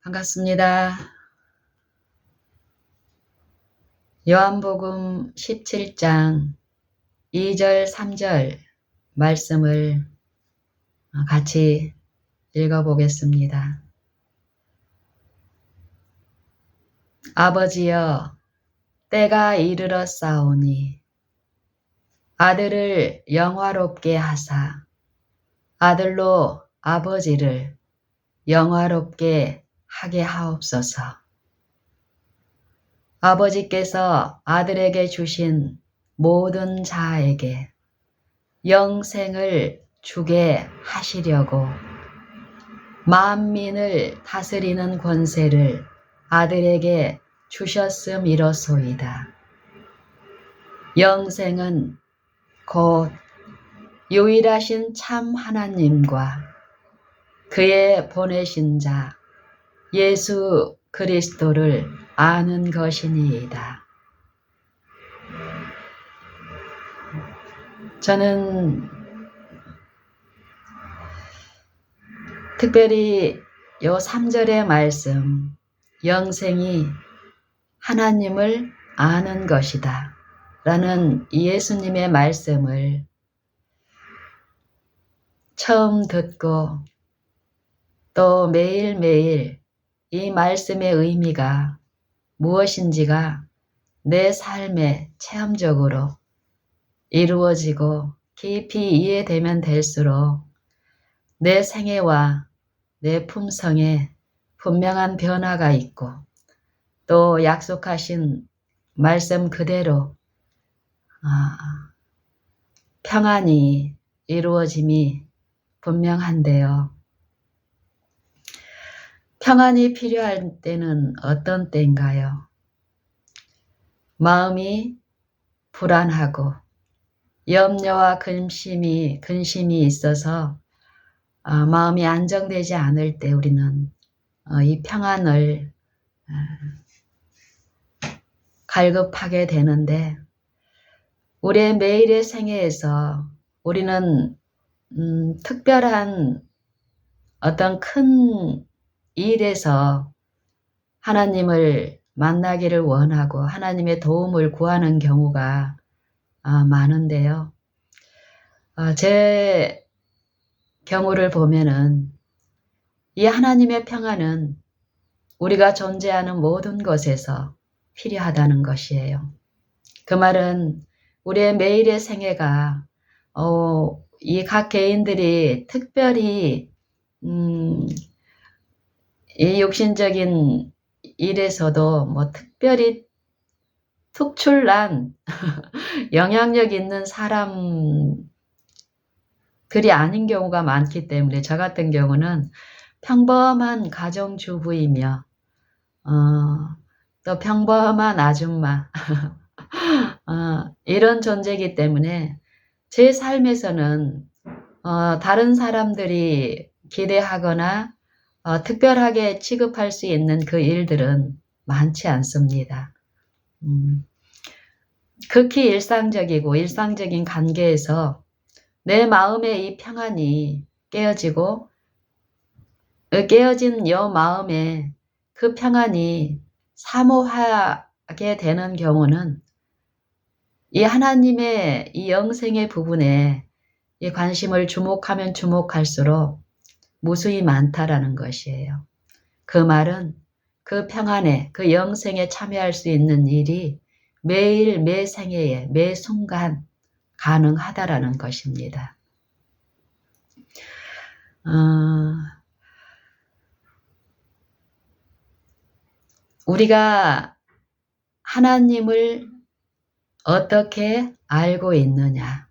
반갑습니다. 요한복음 17장 2절 3절 말씀을 같이 읽어보겠습니다. 아버지여, 때가 이르렀사오니 아들을 영화롭게 하사 아들로 아버지를 영화롭게 하게 하옵소서. 아버지께서 아들에게 주신 모든 자에게 영생을 주게 하시려고 만민을 다스리는 권세를 아들에게 주셨음이로소이다. 영생은 곧 유일하신 참 하나님과 그의 보내신 자 예수 그리스도를 아는 것이니이다. 저는 특별히 요 3절의 말씀, 영생이 하나님을 아는 것이다 라는 예수님의 말씀을 처음 듣고 또 매일매일 이 말씀의 의미가 무엇인지가 내 삶에 체험적으로 이루어지고 깊이 이해되면 될수록 내 생애와 내 품성에 분명한 변화가 있고 또 약속하신 말씀 그대로 평안이 이루어짐이 분명한데요. 평안이 필요할 때는 어떤 때인가요? 마음이 불안하고 염려와 근심이 있어서 마음이 안정되지 않을 때 우리는 이 평안을 갈급하게 되는데 우리의 매일의 생애에서 우리는 특별한 어떤 큰 일에서 하나님을 만나기를 원하고 하나님의 도움을 구하는 경우가 많은데요. 제 경우를 보면은 이 하나님의 평안은 우리가 존재하는 모든 것에서 필요하다는 것이에요. 그 말은 우리의 매일의 생애가 이 각 개인들이 특별히 이 육신적인 일에서도 뭐 특별히 특출난 영향력 있는 사람들이 아닌 경우가 많기 때문에 저 같은 경우는 평범한 가정주부이며 또 평범한 아줌마 이런 존재이기 때문에 제 삶에서는 다른 사람들이 기대하거나 특별하게 취급할 수 있는 그 일들은 많지 않습니다. 극히 일상적이고 일상적인 관계에서 내 마음의 이 평안이 깨어지고 깨어진 여 마음에 그 평안이 사모하게 되는 경우는 이 하나님의 이 영생의 부분에 이 관심을 주목하면 주목할수록 무수히 많다라는 것이에요. 그 말은 그 평안에 그 영생에 참여할 수 있는 일이 매일 매 생애에 매 순간 가능하다라는 것입니다. 우리가 하나님을 어떻게 알고 있느냐?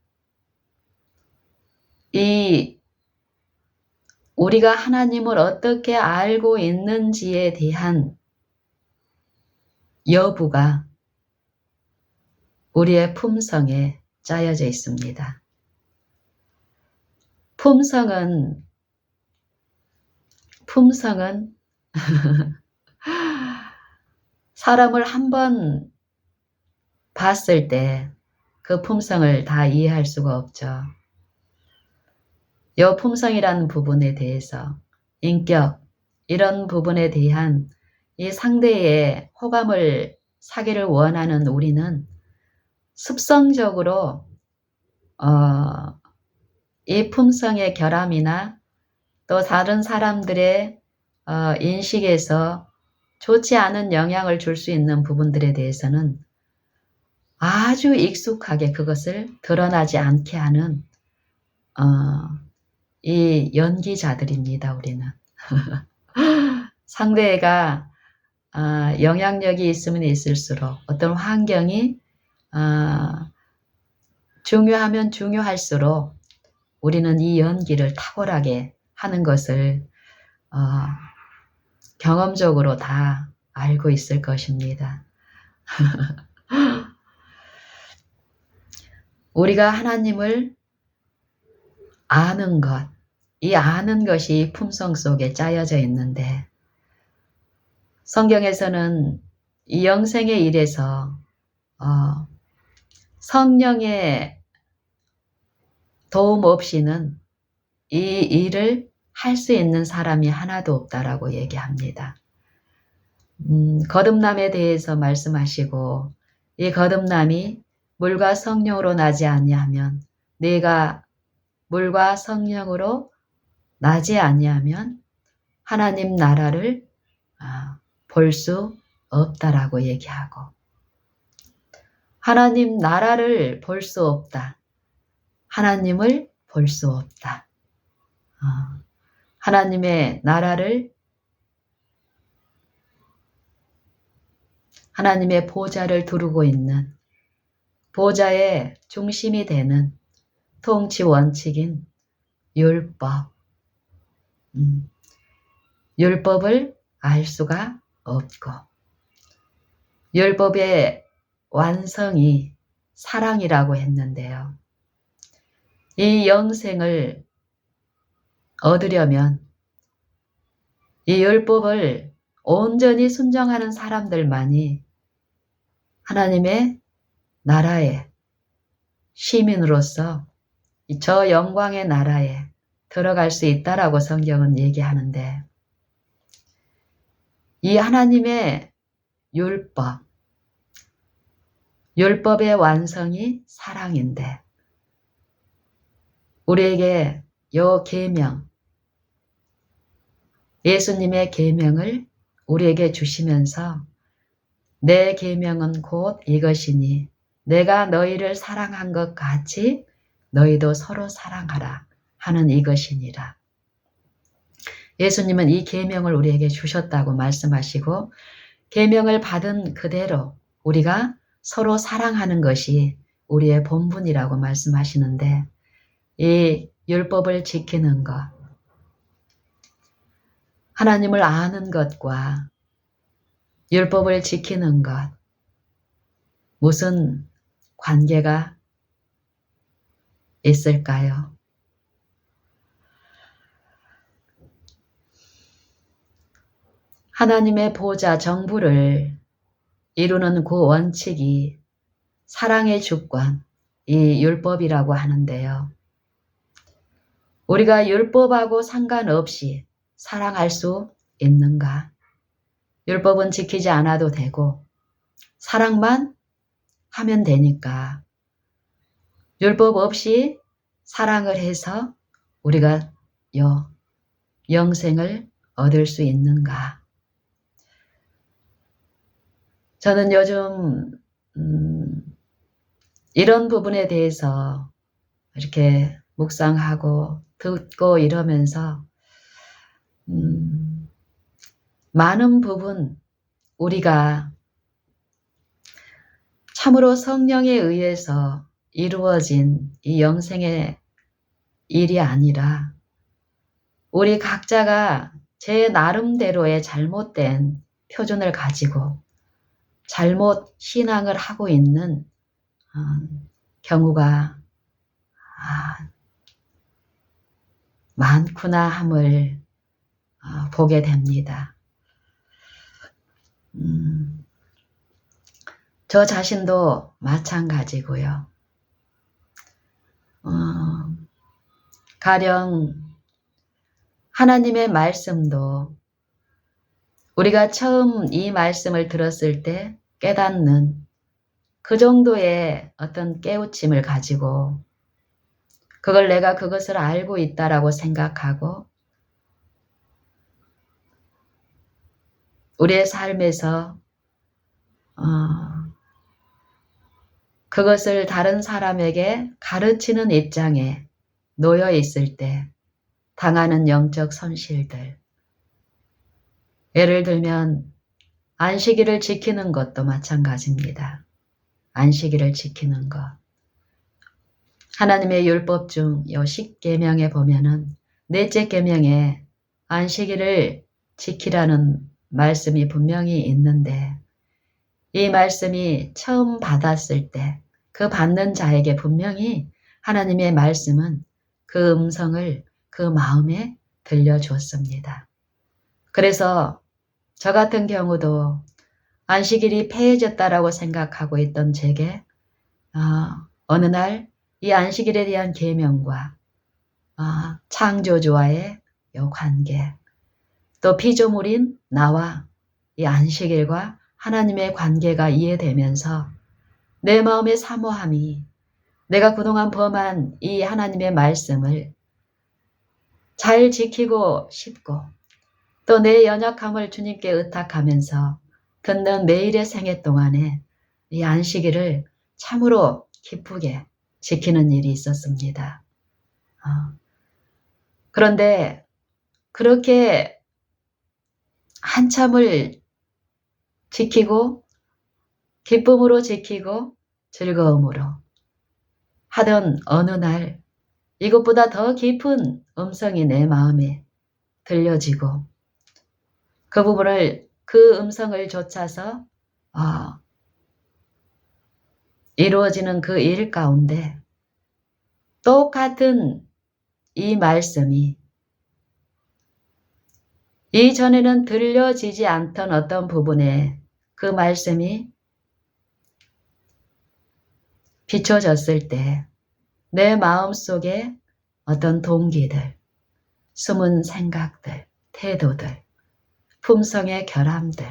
우리가 하나님을 어떻게 알고 있는지에 대한 여부가 우리의 품성에 짜여져 있습니다. 품성은 사람을 한번 봤을 때 그 품성을 다 이해할 수가 없죠. 이 품성이라는 부분에 대해서 인격, 이런 부분에 대한 이 상대의 호감을 사기를 원하는 우리는 습성적으로 이 품성의 결함이나 또 다른 사람들의 인식에서 좋지 않은 영향을 줄 수 있는 부분들에 대해서는 아주 익숙하게 그것을 드러나지 않게 하는 이 연기자들입니다. 우리는. 상대가 영향력이 있으면 있을수록 어떤 환경이 중요하면 중요할수록 우리는 이 연기를 탁월하게 하는 것을 경험적으로 다 알고 있을 것입니다. 우리가 하나님을 아는 것, 이 아는 것이 품성 속에 짜여져 있는데 성경에서는 이 영생의 일에서 성령의 도움 없이는 이 일을 할 수 있는 사람이 하나도 없다라고 얘기합니다. 거듭남에 대해서 말씀하시고 이 거듭남이 물과 성령으로 나지 아니하면 네가 물과 성령으로 나지 아니하면 하나님 나라를 볼 수 없다라고 얘기하고 하나님 나라를 볼 수 없다. 하나님을 볼 수 없다. 하나님의 나라를 하나님의 보좌를 두르고 있는 보좌의 중심이 되는 통치 원칙인 율법. 율법을 알 수가 없고 율법의 완성이 사랑이라고 했는데요. 이 영생을 얻으려면 이 율법을 온전히 순종하는 사람들만이 하나님의 나라의 시민으로서 저 영광의 나라에 들어갈 수 있다라고 성경은 얘기하는데 이 하나님의 율법의 완성이 사랑인데 우리에게 요 계명, 예수님의 계명을 우리에게 주시면서 내 계명은 곧 이것이니 내가 너희를 사랑한 것 같이 너희도 서로 사랑하라 하는 이것이니라. 예수님은 이 계명을 우리에게 주셨다고 말씀하시고 계명을 받은 그대로 우리가 서로 사랑하는 것이 우리의 본분이라고 말씀하시는데 이 율법을 지키는 것, 하나님을 아는 것과 율법을 지키는 것, 무슨 관계가 있을까요? 하나님의 보좌 정부를 이루는 그 원칙이 사랑의 주권, 이 율법이라고 하는데요. 우리가 율법하고 상관없이 사랑할 수 있는가? 율법은 지키지 않아도 되고 사랑만 하면 되니까 율법 없이 사랑을 해서 우리가 영생을 얻을 수 있는가? 저는 요즘 이런 부분에 대해서 이렇게 묵상하고 듣고 이러면서 많은 부분 우리가 참으로 성령에 의해서 이루어진 이 영생의 일이 아니라 우리 각자가 제 나름대로의 잘못된 표준을 가지고 잘못 신앙을 하고 있는 경우가 많구나 함을 보게 됩니다. 저 자신도 마찬가지고요. 가령 하나님의 말씀도 우리가 처음 이 말씀을 들었을 때 깨닫는 그 정도의 어떤 깨우침을 가지고 그걸 내가 그것을 알고 있다라고 생각하고 우리의 삶에서 그것을 다른 사람에게 가르치는 입장에 놓여 있을 때 당하는 영적 손실들. 예를 들면 안식일을 지키는 것도 마찬가지입니다. 안식일을 지키는 것. 하나님의 율법 중 요 10계명에 보면은 넷째 계명에 안식일을 지키라는 말씀이 분명히 있는데 이 말씀이 처음 받았을 때 그 받는 자에게 분명히 하나님의 말씀은 그 음성을 그 마음에 들려주었습니다. 그래서 저 같은 경우도 안식일이 폐해졌다라고 생각하고 있던 제게 어느 날 이 안식일에 대한 계명과 창조주와의 요 관계 또 피조물인 나와 이 안식일과 하나님의 관계가 이해되면서 내 마음의 사모함이 내가 그동안 범한 이 하나님의 말씀을 잘 지키고 싶고 또 내 연약함을 주님께 의탁하면서 듣는 매일의 생애 동안에 이 안식일을 참으로 기쁘게 지키는 일이 있었습니다. 그런데 그렇게 한참을 지키고 기쁨으로 지키고 즐거움으로 하던 어느 날 이것보다 더 깊은 음성이 내 마음에 들려지고 그 음성을 좇아서 이루어지는 그 일 가운데 똑같은 이 말씀이 이전에는 들려지지 않던 어떤 부분에 그 말씀이 비춰졌을 때 내 마음속에 어떤 동기들, 숨은 생각들, 태도들, 품성의 결함들,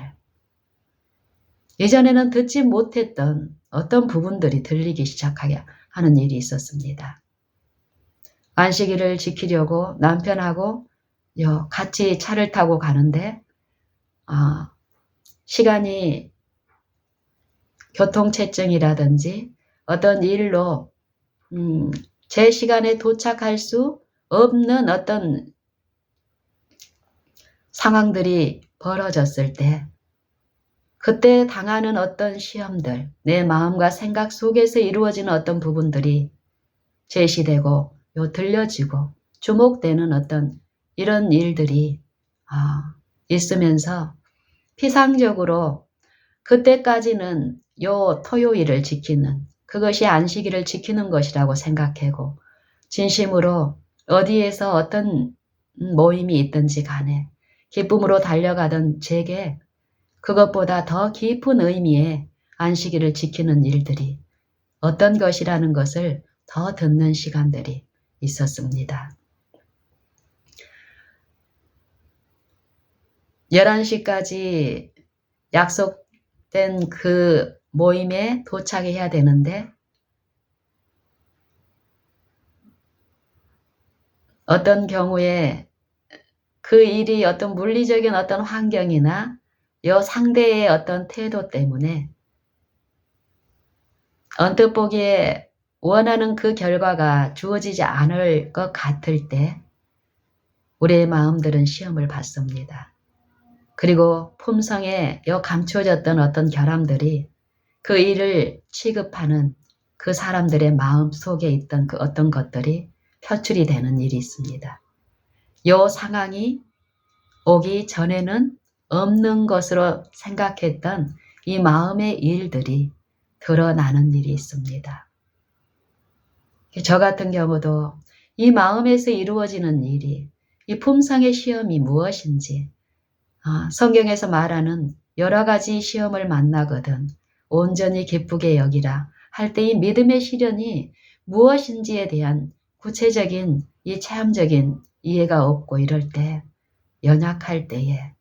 이전에는 듣지 못했던 어떤 부분들이 들리기 시작하게 하는 일이 있었습니다. 안식일을 지키려고 남편하고 같이 차를 타고 가는데 시간이 교통체증이라든지 어떤 일로 제 시간에 도착할 수 없는 어떤 상황들이 벌어졌을 때 그때 당하는 어떤 시험들, 내 마음과 생각 속에서 이루어지는 어떤 부분들이 제시되고 들려지고 주목되는 어떤 이런 일들이 있으면서 피상적으로 그때까지는 토요일을 지키는 그것이 안식일을 지키는 것이라고 생각하고 진심으로 어디에서 어떤 모임이 있든지 간에 기쁨으로 달려가던 제게 그것보다 더 깊은 의미의 안식일을 지키는 일들이 어떤 것이라는 것을 더 듣는 시간들이 있었습니다. 11시까지 약속된 그 모임에 도착해야 되는데 어떤 경우에 그 일이 어떤 물리적인 어떤 환경이나 상대의 어떤 태도 때문에 언뜻 보기에 원하는 그 결과가 주어지지 않을 것 같을 때 우리의 마음들은 시험을 받습니다. 그리고 품성에 감춰졌던 어떤 결함들이 그 일을 취급하는 그 사람들의 마음 속에 있던 그 어떤 것들이 표출이 되는 일이 있습니다. 이 상황이 오기 전에는 없는 것으로 생각했던 이 마음의 일들이 드러나는 일이 있습니다. 저 같은 경우도 이 마음에서 이루어지는 일이 이 품성의 시험이 무엇인지 성경에서 말하는 여러 가지 시험을 만나거든 온전히 기쁘게 여기라 할 때 이 믿음의 시련이 무엇인지에 대한 구체적인 이 체험적인 이해가 없고 이럴 때 연약할 때에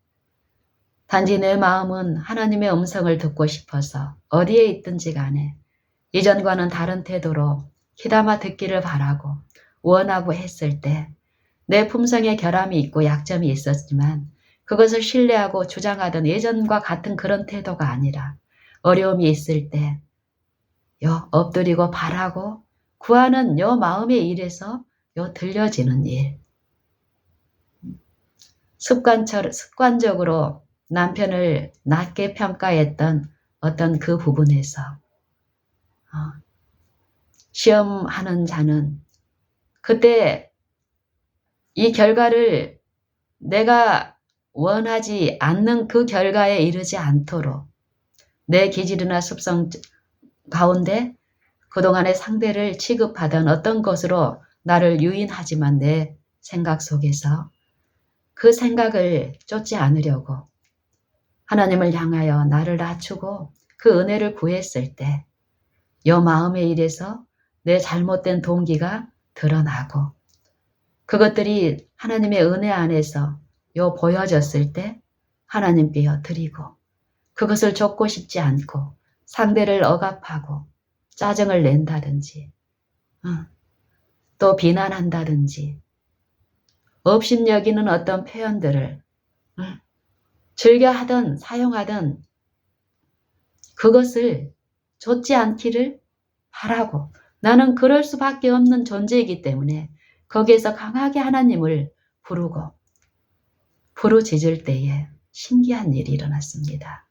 단지 내 마음은 하나님의 음성을 듣고 싶어서 어디에 있든지 간에 이전과는 다른 태도로 귀담아 듣기를 바라고 원하고 했을 때 내 품성에 결함이 있고 약점이 있었지만 그것을 신뢰하고 주장하던 예전과 같은 그런 태도가 아니라 어려움이 있을 때 엎드리고 바라고 구하는 마음의 일에서 들려지는 일. 습관적으로 남편을 낮게 평가했던 어떤 그 부분에서 시험하는 자는 그때 이 결과를 내가 원하지 않는 그 결과에 이르지 않도록 내 기질이나 습성 가운데 그동안의 상대를 취급하던 어떤 것으로 나를 유인하지만 내 생각 속에서 그 생각을 쫓지 않으려고 하나님을 향하여 나를 낮추고 그 은혜를 구했을 때 마음의 일에서 내 잘못된 동기가 드러나고 그것들이 하나님의 은혜 안에서 보여졌을 때 하나님께 드리고 그것을 쫓고 싶지 않고 상대를 억압하고 짜증을 낸다든지 또 비난한다든지 업신여기는 어떤 표현들을 즐겨 하던 사용하던 그것을 좇지 않기를 바라고 나는 그럴 수밖에 없는 존재이기 때문에 거기에서 강하게 하나님을 부르고 부르짖을 때에 신기한 일이 일어났습니다.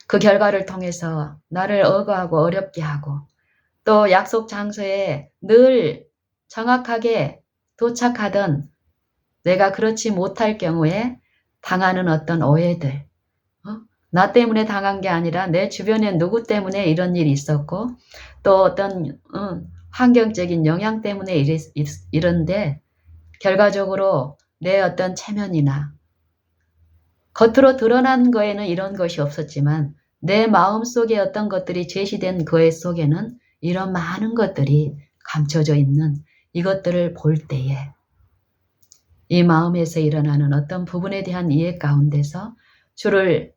그 결과를 통해서 나를 억압하고 어렵게 하고 또 약속 장소에 늘 정확하게 도착하던 내가 그렇지 못할 경우에 당하는 어떤 오해들, 나 때문에 당한 게 아니라 내 주변에 누구 때문에 이런 일이 있었고 또 어떤 환경적인 영향 때문에 이런데 결과적으로 내 어떤 체면이나 겉으로 드러난 거에는 이런 것이 없었지만 내 마음속에 어떤 것들이 제시된 그 속에는 이런 많은 것들이 감춰져 있는 이것들을 볼 때에 이 마음에서 일어나는 어떤 부분에 대한 이해 가운데서 주를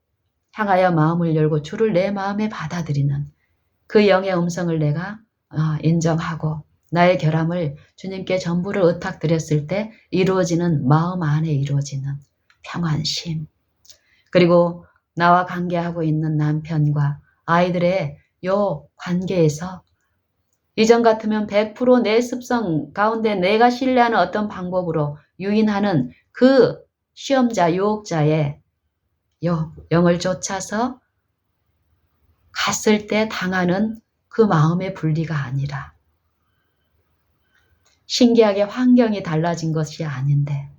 향하여 마음을 열고 주를 내 마음에 받아들이는 그 영의 음성을 내가 인정하고 나의 결함을 주님께 전부를 의탁드렸을 때 이루어지는 마음 안에 이루어지는 평안심 그리고 나와 관계하고 있는 남편과 아이들의 관계에서 이전 같으면 100% 내 습성 가운데 내가 신뢰하는 어떤 방법으로 유인하는 그 시험자, 유혹자의 영을 쫓아서 갔을 때 당하는 그 마음의 분리가 아니라 신기하게 환경이 달라진 것이 아닌데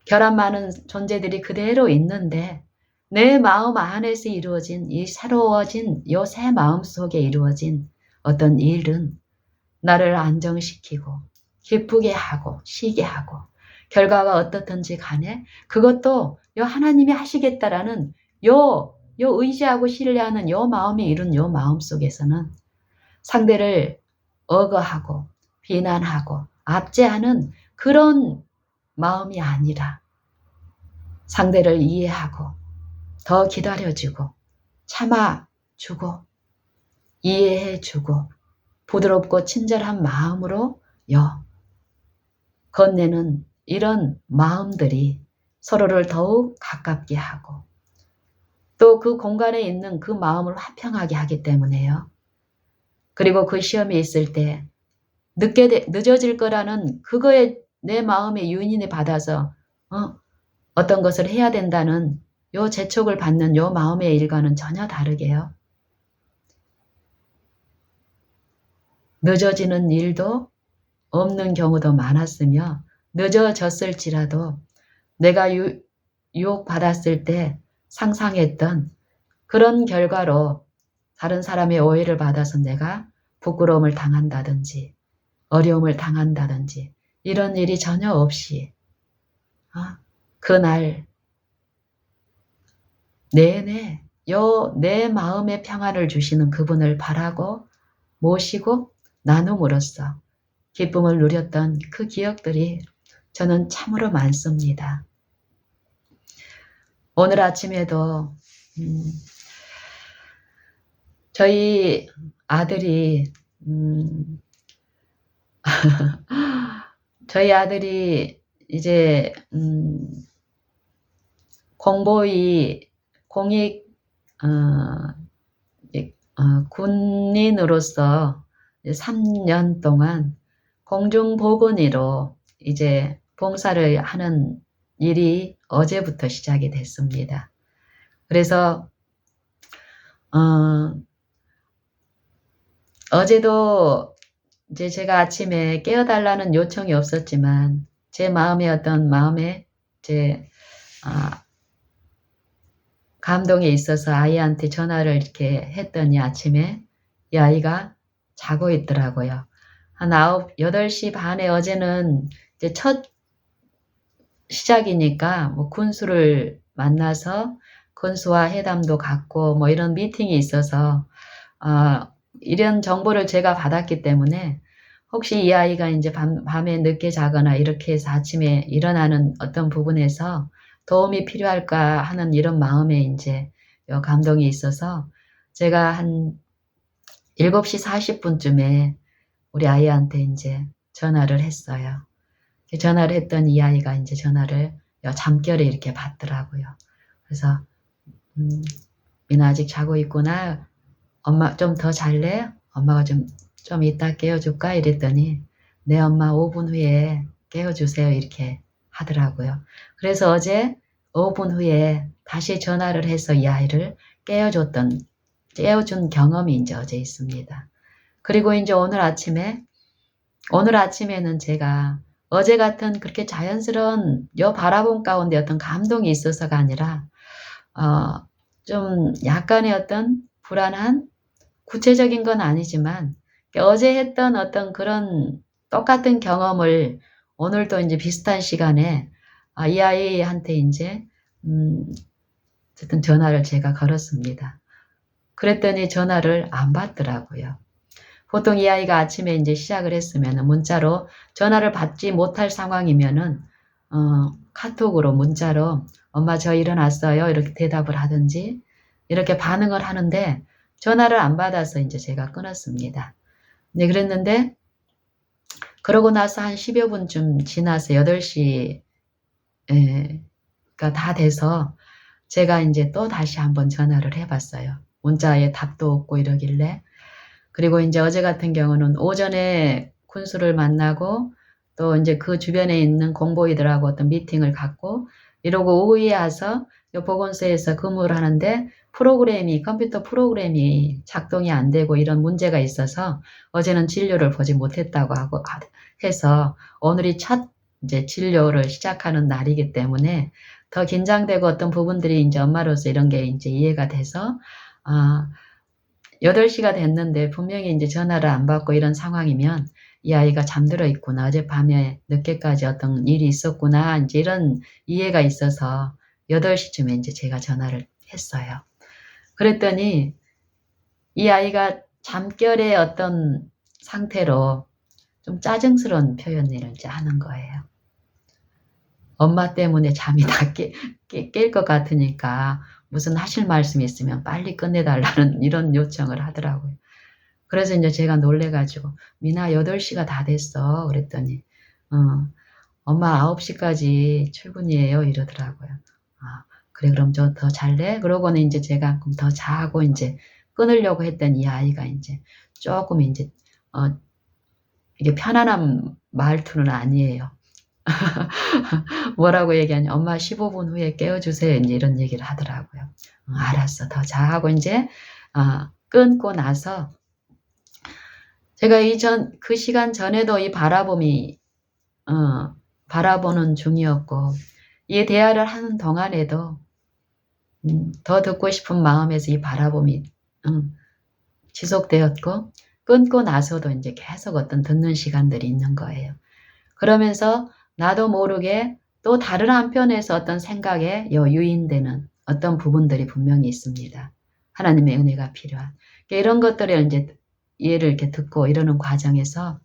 결함 많은 존재들이 그대로 있는데 내 마음 안에서 이루어진 이 새로워진 새 마음 속에 이루어진 어떤 일은 나를 안정시키고 기쁘게 하고 쉬게 하고 결과가 어떻든지 간에 그것도 하나님이 하시겠다라는 의지하고 신뢰하는 마음이 이룬 마음 속에서는 상대를 억어하고 비난하고 압제하는 그런 마음이 아니라 상대를 이해하고 더 기다려주고 참아주고 이해해주고 부드럽고 친절한 마음으로 건네는 이런 마음들이 서로를 더욱 가깝게 하고 또 그 공간에 있는 그 마음을 화평하게 하기 때문에요. 그리고 그 시험이 있을 때 늦어질 거라는 그거에 내 마음의 유인이 받아서 어떤 것을 해야 된다는 재촉을 받는 마음의 일과는 전혀 다르게요. 늦어지는 일도 없는 경우도 많았으며 늦어졌을지라도 내가 유혹받았을 때 상상했던 그런 결과로 다른 사람의 오해를 받아서 내가 부끄러움을 당한다든지 어려움을 당한다든지 이런 일이 전혀 없이 그날 내내 내 마음의 평안을 주시는 그분을 바라고 모시고 나눔으로써 기쁨을 누렸던 그 기억들이 저는 참으로 많습니다. 오늘 아침에도 저희 아들이 저희 아들이 이제 공보위 공익 군인으로서 3년 동안 공중보건의로 이제 봉사를 하는 일이 어제부터 시작이 됐습니다. 그래서 어제도 이제 제가 아침에 깨워달라는 요청이 없었지만 제 마음에 어떤 마음에 제 감동이 있어서 아이한테 전화를 이렇게 했더니 아침에 이 아이가 자고 있더라고요. 한 8시 반에 어제는 이제 첫 시작이니까 뭐 군수를 만나서 군수와 회담도 갖고 뭐 이런 미팅이 있어서 이런 정보를 제가 받았기 때문에 혹시 이 아이가 이제 밤에 늦게 자거나 이렇게 해서 아침에 일어나는 어떤 부분에서 도움이 필요할까 하는 이런 마음에 이제 감동이 있어서 제가 한 7시 40분쯤에 우리 아이한테 이제 전화를 했어요. 전화를 했더니 이 아이가 이제 전화를 잠결에 이렇게 받더라고요. 그래서 미나 아직 자고 있구나. 엄마 좀 더 잘래? 엄마가 좀 이따 깨워줄까? 이랬더니 네 엄마 5분 후에 깨워주세요. 이렇게 하더라고요. 그래서 어제 5분 후에 다시 전화를 해서 이 아이를 깨워준 경험이 이제 어제 있습니다. 그리고 이제 오늘 아침에는 제가 어제 같은 그렇게 자연스러운 바라본 가운데 어떤 감동이 있어서가 아니라 좀 약간의 어떤 불안한 구체적인 건 아니지만 어제 했던 어떤 그런 똑같은 경험을 오늘도 이제 비슷한 시간에 이 아이한테 이제 어쨌든 전화를 제가 걸었습니다. 그랬더니 전화를 안 받더라고요. 보통 이 아이가 아침에 이제 시작을 했으면 문자로 전화를 받지 못할 상황이면은 카톡으로 문자로 엄마 저 일어났어요 이렇게 대답을 하든지 이렇게 반응을 하는데 전화를 안 받아서 이제 제가 끊었습니다. 네, 그랬는데 그러고 나서 한 10여 분쯤 지나서 8시가 다 돼서 제가 이제 또 다시 한번 전화를 해봤어요. 문자에 답도 없고 이러길래. 그리고 이제 어제 같은 경우는 오전에 군수를 만나고 또 이제 그 주변에 있는 공보이들하고 어떤 미팅을 갖고 이러고 오후에 와서 보건소에서 근무를 하는데 컴퓨터 프로그램이 작동이 안 되고 이런 문제가 있어서 어제는 진료를 보지 못했다고 하고 해서 오늘이 첫 이제 진료를 시작하는 날이기 때문에 더 긴장되고 어떤 부분들이 이제 엄마로서 이런 게 이제 이해가 돼서 8시가 됐는데 분명히 이제 전화를 안 받고 이런 상황이면 이 아이가 잠들어 있구나. 어젯밤에 늦게까지 어떤 일이 있었구나. 이제 이런 이해가 있어서 8시쯤에 이제 제가 전화를 했어요. 그랬더니 이 아이가 잠결의 어떤 상태로 좀 짜증스러운 표현을 이제 하는 거예요. 엄마 때문에 잠이 다 깰 것 같으니까 무슨 하실 말씀이 있으면 빨리 끝내달라는 이런 요청을 하더라고요. 그래서 이제 제가 놀래가지고 미나 8시가 다 됐어. 그랬더니 엄마 9시까지 출근이에요. 이러더라고요. 그래 그럼 저 더 잘래? 그러고는 이제 제가 그럼 더 자고 이제 끊으려고 했더니 이 아이가 이제 조금 이제 이게 편안한 말투는 아니에요. 뭐라고 얘기하냐. 엄마 15분 후에 깨워주세요. 이제 이런 얘기를 하더라고요. 알았어. 더 자고 이제 끊고 나서 제가 그 시간 전에도 이 바라보는 중이었고 이 대화를 하는 동안에도 더 듣고 싶은 마음에서 이 바라봄이 지속되었고 끊고 나서도 이제 계속 어떤 듣는 시간들이 있는 거예요. 그러면서 나도 모르게 또 다른 한편에서 어떤 생각에 유인되는 어떤 부분들이 분명히 있습니다. 하나님의 은혜가 필요한. 이런 것들을 이제 이해를 이렇게 듣고 이러는 과정에서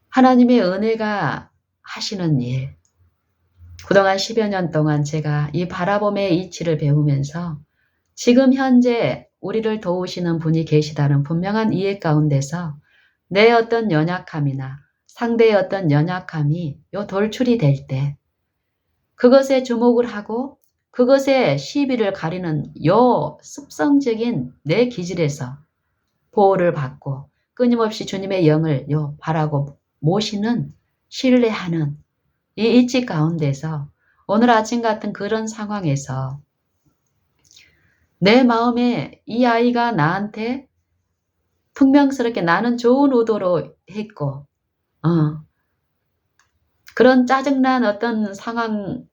하나님의 은혜가 하시는 일, 그동안 10여 년 동안 제가 이 바라봄의 이치를 배우면서 지금 현재 우리를 도우시는 분이 계시다는 분명한 이해 가운데서 내 어떤 연약함이나 상대의 어떤 연약함이 요 돌출이 될 때 그것에 주목을 하고 그것에 시비를 가리는 요 습성적인 내 기질에서 보호를 받고 끊임없이 주님의 영을 요 바라고 모시는 신뢰하는 이 이치 가운데서 오늘 아침 같은 그런 상황에서 내 마음에 이 아이가 나한테 퉁명스럽게 나는 좋은 의도로 했고 그런 짜증난 어떤 상황을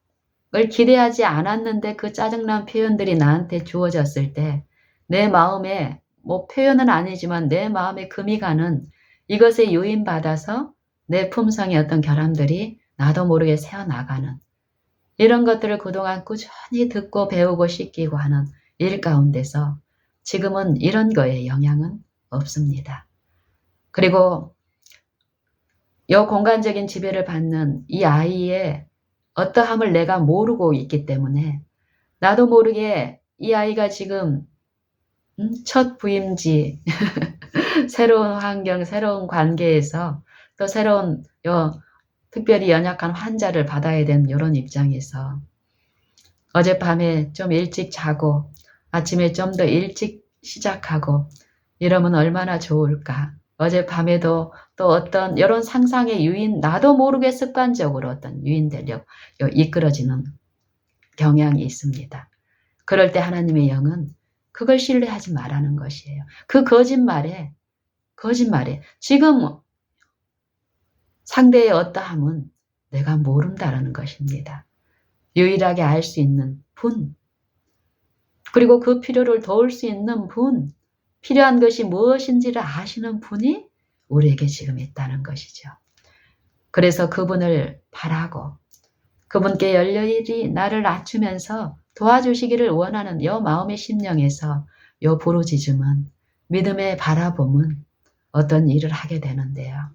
기대하지 않았는데 그 짜증난 표현들이 나한테 주어졌을 때 내 마음에 뭐 표현은 아니지만 내 마음에 금이 가는 이것에 유인받아서 내 품성의 어떤 결함들이 나도 모르게 새어나가는 이런 것들을 그동안 꾸준히 듣고 배우고 씻기고 하는 일 가운데서 지금은 이런 거에 영향은 없습니다. 그리고 이 공간적인 지배를 받는 이 아이의 어떠함을 내가 모르고 있기 때문에 나도 모르게 이 아이가 지금 첫 부임지 새로운 환경, 새로운 관계에서 또 새로운 특별히 연약한 환자를 받아야 되는 이런 입장에서 어젯밤에 좀 일찍 자고 아침에 좀 더 일찍 시작하고 이러면 얼마나 좋을까. 어젯밤에도 또 어떤 이런 상상의 유인, 나도 모르게 습관적으로 어떤 유인되려 이끌어지는 경향이 있습니다. 그럴 때 하나님의 영은 그걸 신뢰하지 말라는 것이에요. 그 거짓말에 지금 상대의 어떠함은 내가 모른다라는 것입니다. 유일하게 알 수 있는 분, 그리고 그 필요를 도울 수 있는 분, 필요한 것이 무엇인지를 아시는 분이 우리에게 지금 있다는 것이죠. 그래서 그분을 바라고 그분께 열렬히 나를 낮추면서 도와주시기를 원하는 요 마음의 심령에서 요 부르짖음은 믿음의 바라봄은 어떤 일을 하게 되는데요.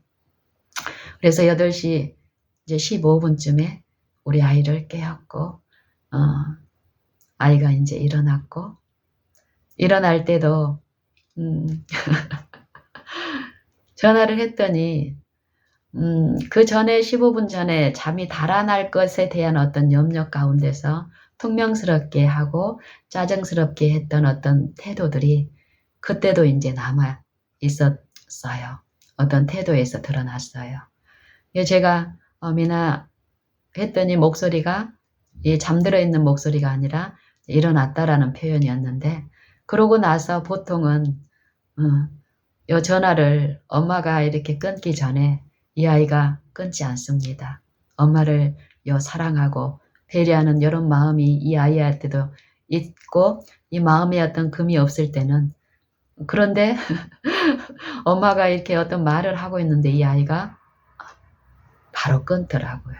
그래서 8시 이제 15분쯤에 우리 아이를 깨웠고 아이가 이제 일어났고 일어날 때도 전화를 했더니 그 전에 15분 전에 잠이 달아날 것에 대한 어떤 염려 가운데서 퉁명스럽게 하고 짜증스럽게 했던 어떤 태도들이 그때도 이제 남아 있었어요. 어떤 태도에서 드러났어요. 제가 미나 했더니 목소리가 잠들어 있는 목소리가 아니라 일어났다라는 표현이었는데 그러고 나서 보통은 요 전화를 엄마가 이렇게 끊기 전에 이 아이가 끊지 않습니다. 엄마를 사랑하고 배려하는 이런 마음이 이 아이한테도 있고 이 마음에 어떤 금이 없을 때는 그런데 엄마가 이렇게 어떤 말을 하고 있는데 이 아이가 바로 끊더라고요.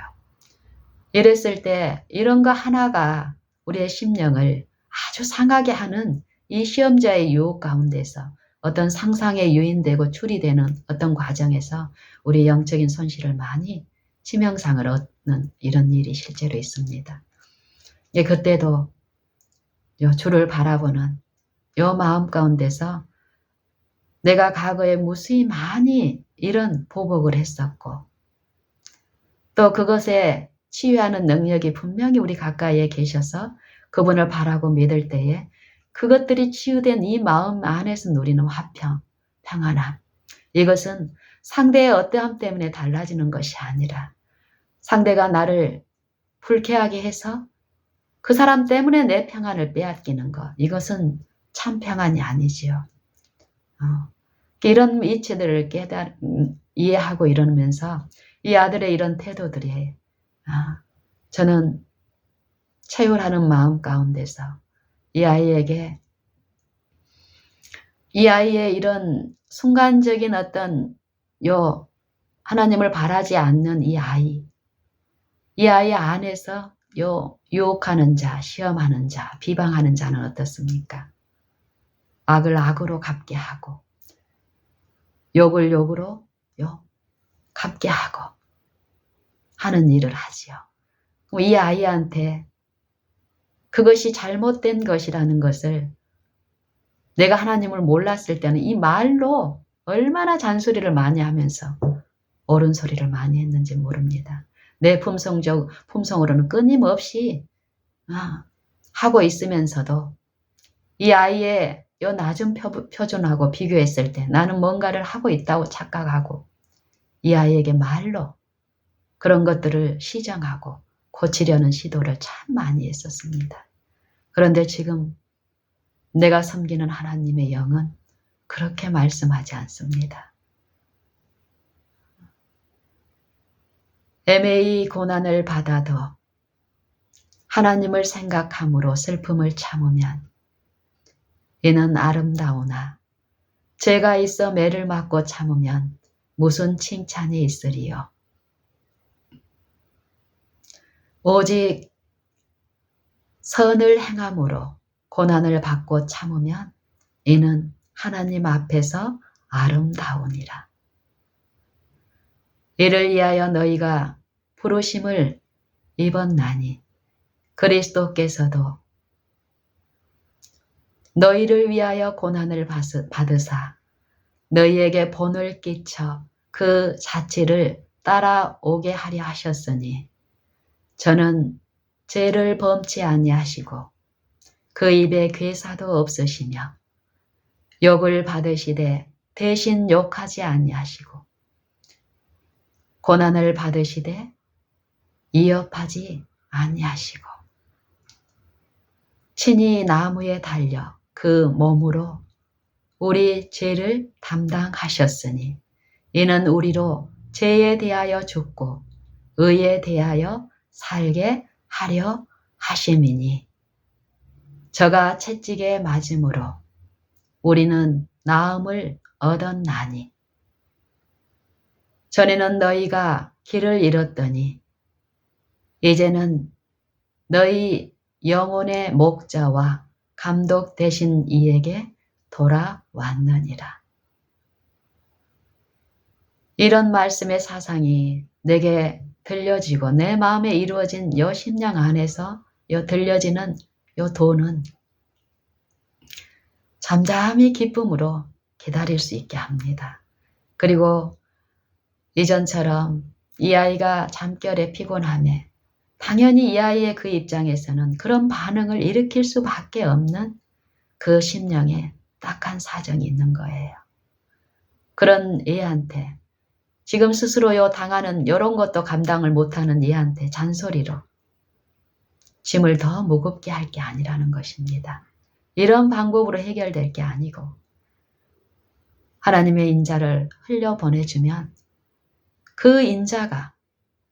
이랬을 때 이런 거 하나가 우리의 심령을 아주 상하게 하는 이 시험자의 유혹 가운데서 어떤 상상에 유인되고 추리되는 어떤 과정에서 우리 영적인 손실을 많이 치명상을 얻는 이런 일이 실제로 있습니다. 그때도 주를 바라보는 마음 가운데서 내가 과거에 무수히 많이 이런 보복을 했었고 또 그것에 치유하는 능력이 분명히 우리 가까이에 계셔서 그분을 바라고 믿을 때에 그것들이 치유된 이 마음 안에서 누리는 화평, 평안함. 이것은 상대의 어떠함 때문에 달라지는 것이 아니라 상대가 나를 불쾌하게 해서 그 사람 때문에 내 평안을 빼앗기는 것. 이것은 참 평안이 아니지요. 이런 이치들을 이해하고 이러면서 이 아들의 이런 태도들이 저는 체휼하는 마음 가운데서 이 아이의 이런 순간적인 어떤 하나님을 바라지 않는 이 아이 안에서 유혹하는 자, 시험하는 자, 비방하는 자는 어떻습니까? 악을 악으로 갚게 하고 욕을 욕으로 갚게 하고 하는 일을 하지요. 이 아이한테 그것이 잘못된 것이라는 것을 내가 하나님을 몰랐을 때는 이 말로 얼마나 잔소리를 많이 하면서 옳은 소리를 많이 했는지 모릅니다. 내 품성으로는 끊임없이 하고 있으면서도 이 아이의 요 낮은 표준하고 비교했을 때 나는 뭔가를 하고 있다고 착각하고 이 아이에게 말로 그런 것들을 시정하고 고치려는 시도를 참 많이 했었습니다. 그런데 지금 내가 섬기는 하나님의 영은 그렇게 말씀하지 않습니다. 애매히 고난을 받아도 하나님을 생각함으로 슬픔을 참으면 이는 아름다우나 죄가 있어 매를 맞고 참으면 무슨 칭찬이 있으리요. 오직 선을 행함으로 고난을 받고 참으면 이는 하나님 앞에서 아름다우니라. 이를 위하여 너희가 부르심을 입었나니 그리스도께서도 너희를 위하여 고난을 받으사 너희에게 본을 끼쳐 그 자취를 따라오게 하려 하셨으니 저는 죄를 범치 아니하시고 그 입에 괴사도 없으시며 욕을 받으시되 대신 욕하지 아니하시고 고난을 받으시되 이업하지 아니하시고 친히 나무에 달려 그 몸으로 우리 죄를 담당하셨으니 이는 우리로 죄에 대하여 죽고 의에 대하여 살게 하려 하심이니 저가 채찍에 맞음으로 우리는 나음을 얻었나니 전에는 너희가 길을 잃었더니 이제는 너희 영혼의 목자와 감독 되신 이에게 돌아왔느니라. 이런 말씀의 사상이 내게 들려지고 내 마음에 이루어진 요 심령 안에서 요 들려지는 요 도는 잠잠히 기쁨으로 기다릴 수 있게 합니다. 그리고 이전처럼 이 아이가 잠결에 피곤함에 당연히 이 아이의 그 입장에서는 그런 반응을 일으킬 수밖에 없는 그 심령에 딱한 사정이 있는 거예요. 그런 애한테 지금 스스로 당하는 이런 것도 감당을 못하는 얘한테 잔소리로 짐을 더 무겁게 할 게 아니라는 것입니다. 이런 방법으로 해결될 게 아니고 하나님의 인자를 흘려보내주면 그 인자가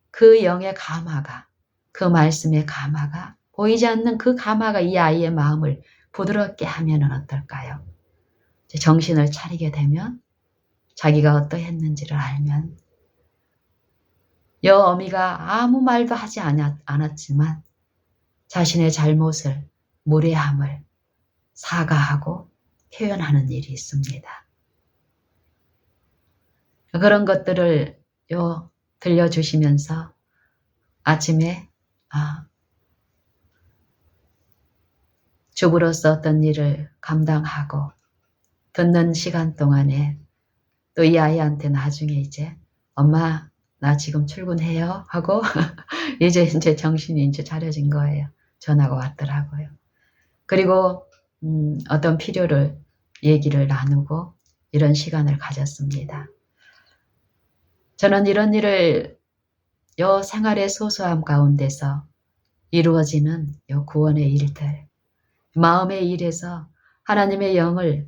그 영의 감화가 그 말씀의 감화가 보이지 않는 그 감화가 이 아이의 마음을 부드럽게 하면 어떨까요? 정신을 차리게 되면 자기가 어떠했는지를 알면 여 어미가 아무 말도 하지 않았지만 자신의 잘못을 무례함을 사과하고 표현하는 일이 있습니다. 그런 것들을 들려주시면서 아침에 주부로서 어떤 일을 감당하고 듣는 시간 동안에 또 이 아이한테 나중에 이제 엄마 나 지금 출근해요 하고 이제 정신이 이제 차려진 거예요. 전화가 왔더라고요. 그리고 어떤 필요를 얘기를 나누고 이런 시간을 가졌습니다. 저는 이런 일을 요 생활의 소소함 가운데서 이루어지는 요 구원의 일들, 마음의 일에서 하나님의 영을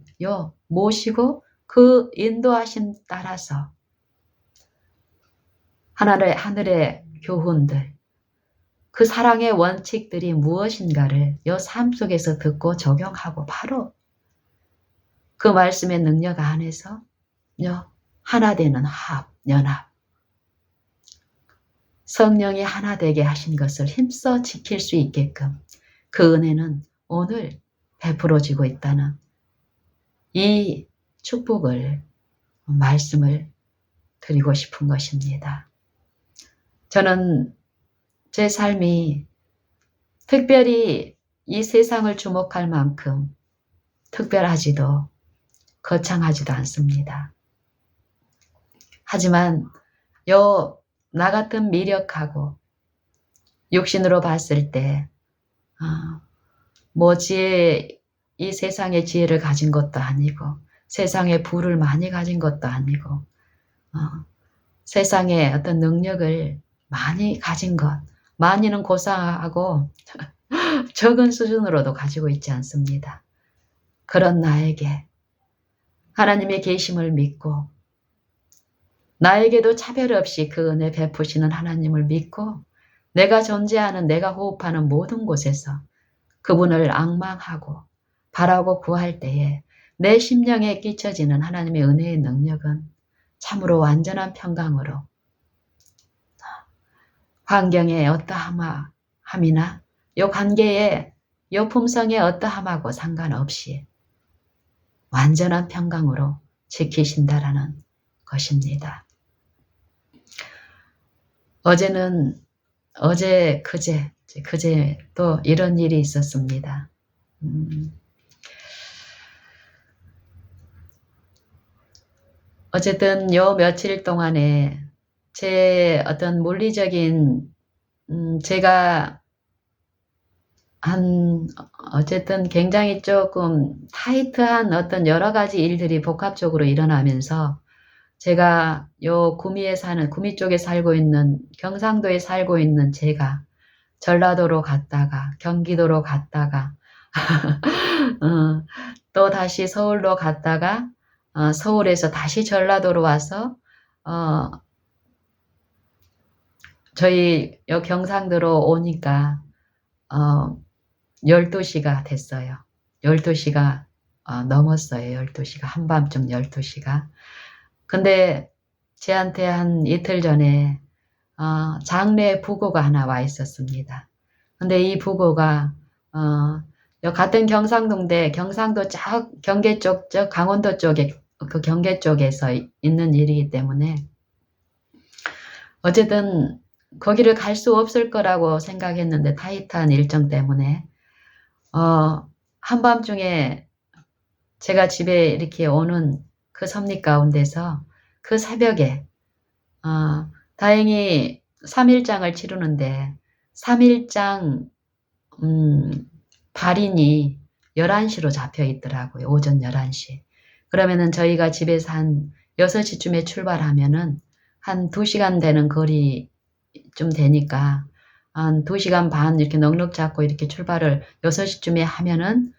모시고 그 인도하심 따라서 하늘의 교훈들, 그 사랑의 원칙들이 무엇인가를 요 삶 속에서 듣고 적용하고 바로 그 말씀의 능력 안에서 하나 되는 합, 연합, 성령이 하나 되게 하신 것을 힘써 지킬 수 있게끔 그 은혜는 오늘 베풀어지고 있다는 이 축복을 말씀을 드리고 싶은 것입니다. 저는 제 삶이 특별히 이 세상을 주목할 만큼 특별하지도 거창하지도 않습니다. 하지만 나 같은 미력하고 육신으로 봤을 때 이 세상의 지혜를 가진 것도 아니고 세상의 부를 많이 가진 것도 아니고 세상의 어떤 능력을 많이 가진 것, 많이는 고사하고 적은 수준으로도 가지고 있지 않습니다. 그런 나에게 하나님의 계심을 믿고 나에게도 차별 없이 그 은혜 베푸시는 하나님을 믿고 내가 존재하는 내가 호흡하는 모든 곳에서 그분을 앙망하고 바라고 구할 때에 내 심령에 끼쳐지는 하나님의 은혜의 능력은 참으로 완전한 평강으로 환경의 어떠함이나 요 관계의 요 품성의 어떠함하고 상관없이 완전한 평강으로 지키신다라는 것입니다. 그제 또 이런 일이 있었습니다. 어쨌든 요 며칠 동안에 제 어떤 물리적인 제가 어쨌든 굉장히 조금 타이트한 어떤 여러 가지 일들이 복합적으로 일어나면서 제가 요 구미 쪽에 살고 있는 경상도에 살고 있는 제가 전라도로 갔다가 경기도로 갔다가 또 다시 서울로 갔다가 서울에서 다시 전라도로 와서 저희 요 경상도로 오니까 12시가 됐어요. 12시가 넘었어요. 12시가 한밤중 12시가. 근데 제한테 한 이틀 전에 장례 부고가 하나 와 있었습니다. 근데 이 부고가 같은 경상도인데 경상도 경계 쪽, 강원도 쪽에 그 경계 쪽에서 있는 일이기 때문에 어쨌든 거기를 갈 수 없을 거라고 생각했는데 타이트한 일정 때문에 한밤중에 제가 집에 이렇게 오는 그 섭리 가운데서 그 새벽에 다행히 3일장을 치르는데 3일장 발인이 11시로 잡혀 있더라고요. 오전 11시. 그러면은 저희가 집에서 한 6시쯤에 출발하면은 한 2시간 되는 거리쯤 되니까 한 2시간 반 이렇게 넉넉 잡고 이렇게 출발을 6시쯤에 하면은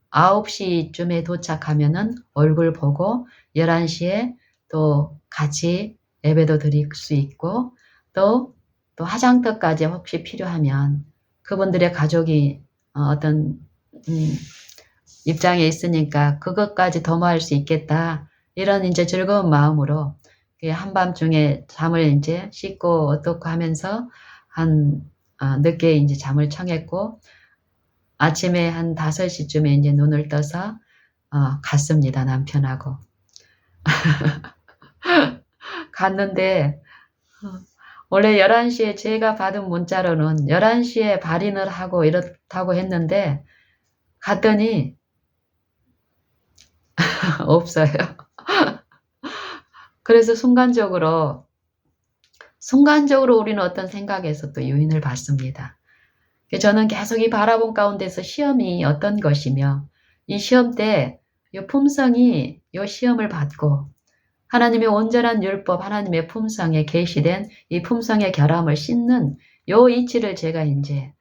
9시쯤에 도착하면은 얼굴 보고 11시에 또 같이 예배도 드릴 수 있고 또 화장터까지 혹시 필요하면 그분들의 가족이 어떤 입장에 있으니까 그것까지 도모할 수 있겠다. 이런 이제 즐거운 마음으로 한밤중에 잠을 이제 씻고 어떻고 하면서 늦게 이제 잠을 청했고 아침에 한 5시쯤에 이제 눈을 떠서 갔습니다. 남편하고. 갔는데 원래 11시에 제가 받은 문자로는 11시에 발인을 하고 이렇다고 했는데 갔더니 없어요. 그래서 순간적으로 우리는 어떤 생각에서 또 유인을 받습니다. 저는 계속 이 바라본 가운데서 시험이 어떤 것이며 이 시험 때 이 품성이 이 시험을 받고 하나님의 온전한 율법, 하나님의 품성에 계시된 이 품성의 결함을 씻는 요 이치를 제가 이제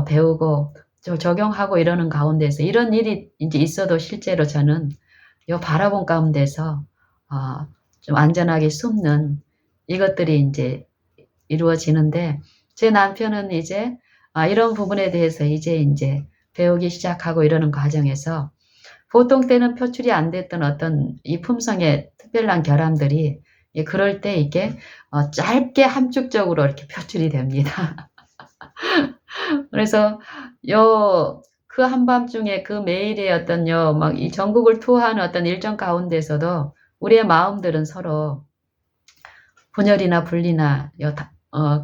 배우고 적용하고 이러는 가운데서 이런 일이 이제 있어도 실제로 저는 요 바라본 가운데서 좀 안전하게 숨는 이것들이 이제 이루어지는데 제 남편은 이제 이런 부분에 대해서 이제 배우기 시작하고 이러는 과정에서 보통 때는 표출이 안 됐던 어떤 이 품성의 특별한 결함들이 그럴 때 이게 짧게 함축적으로 이렇게 표출이 됩니다. 그래서 그 한밤중에 그 매일의 어떤 막 이 전국을 투어하는 어떤 일정 가운데서도 우리의 마음들은 서로 분열이나 분리나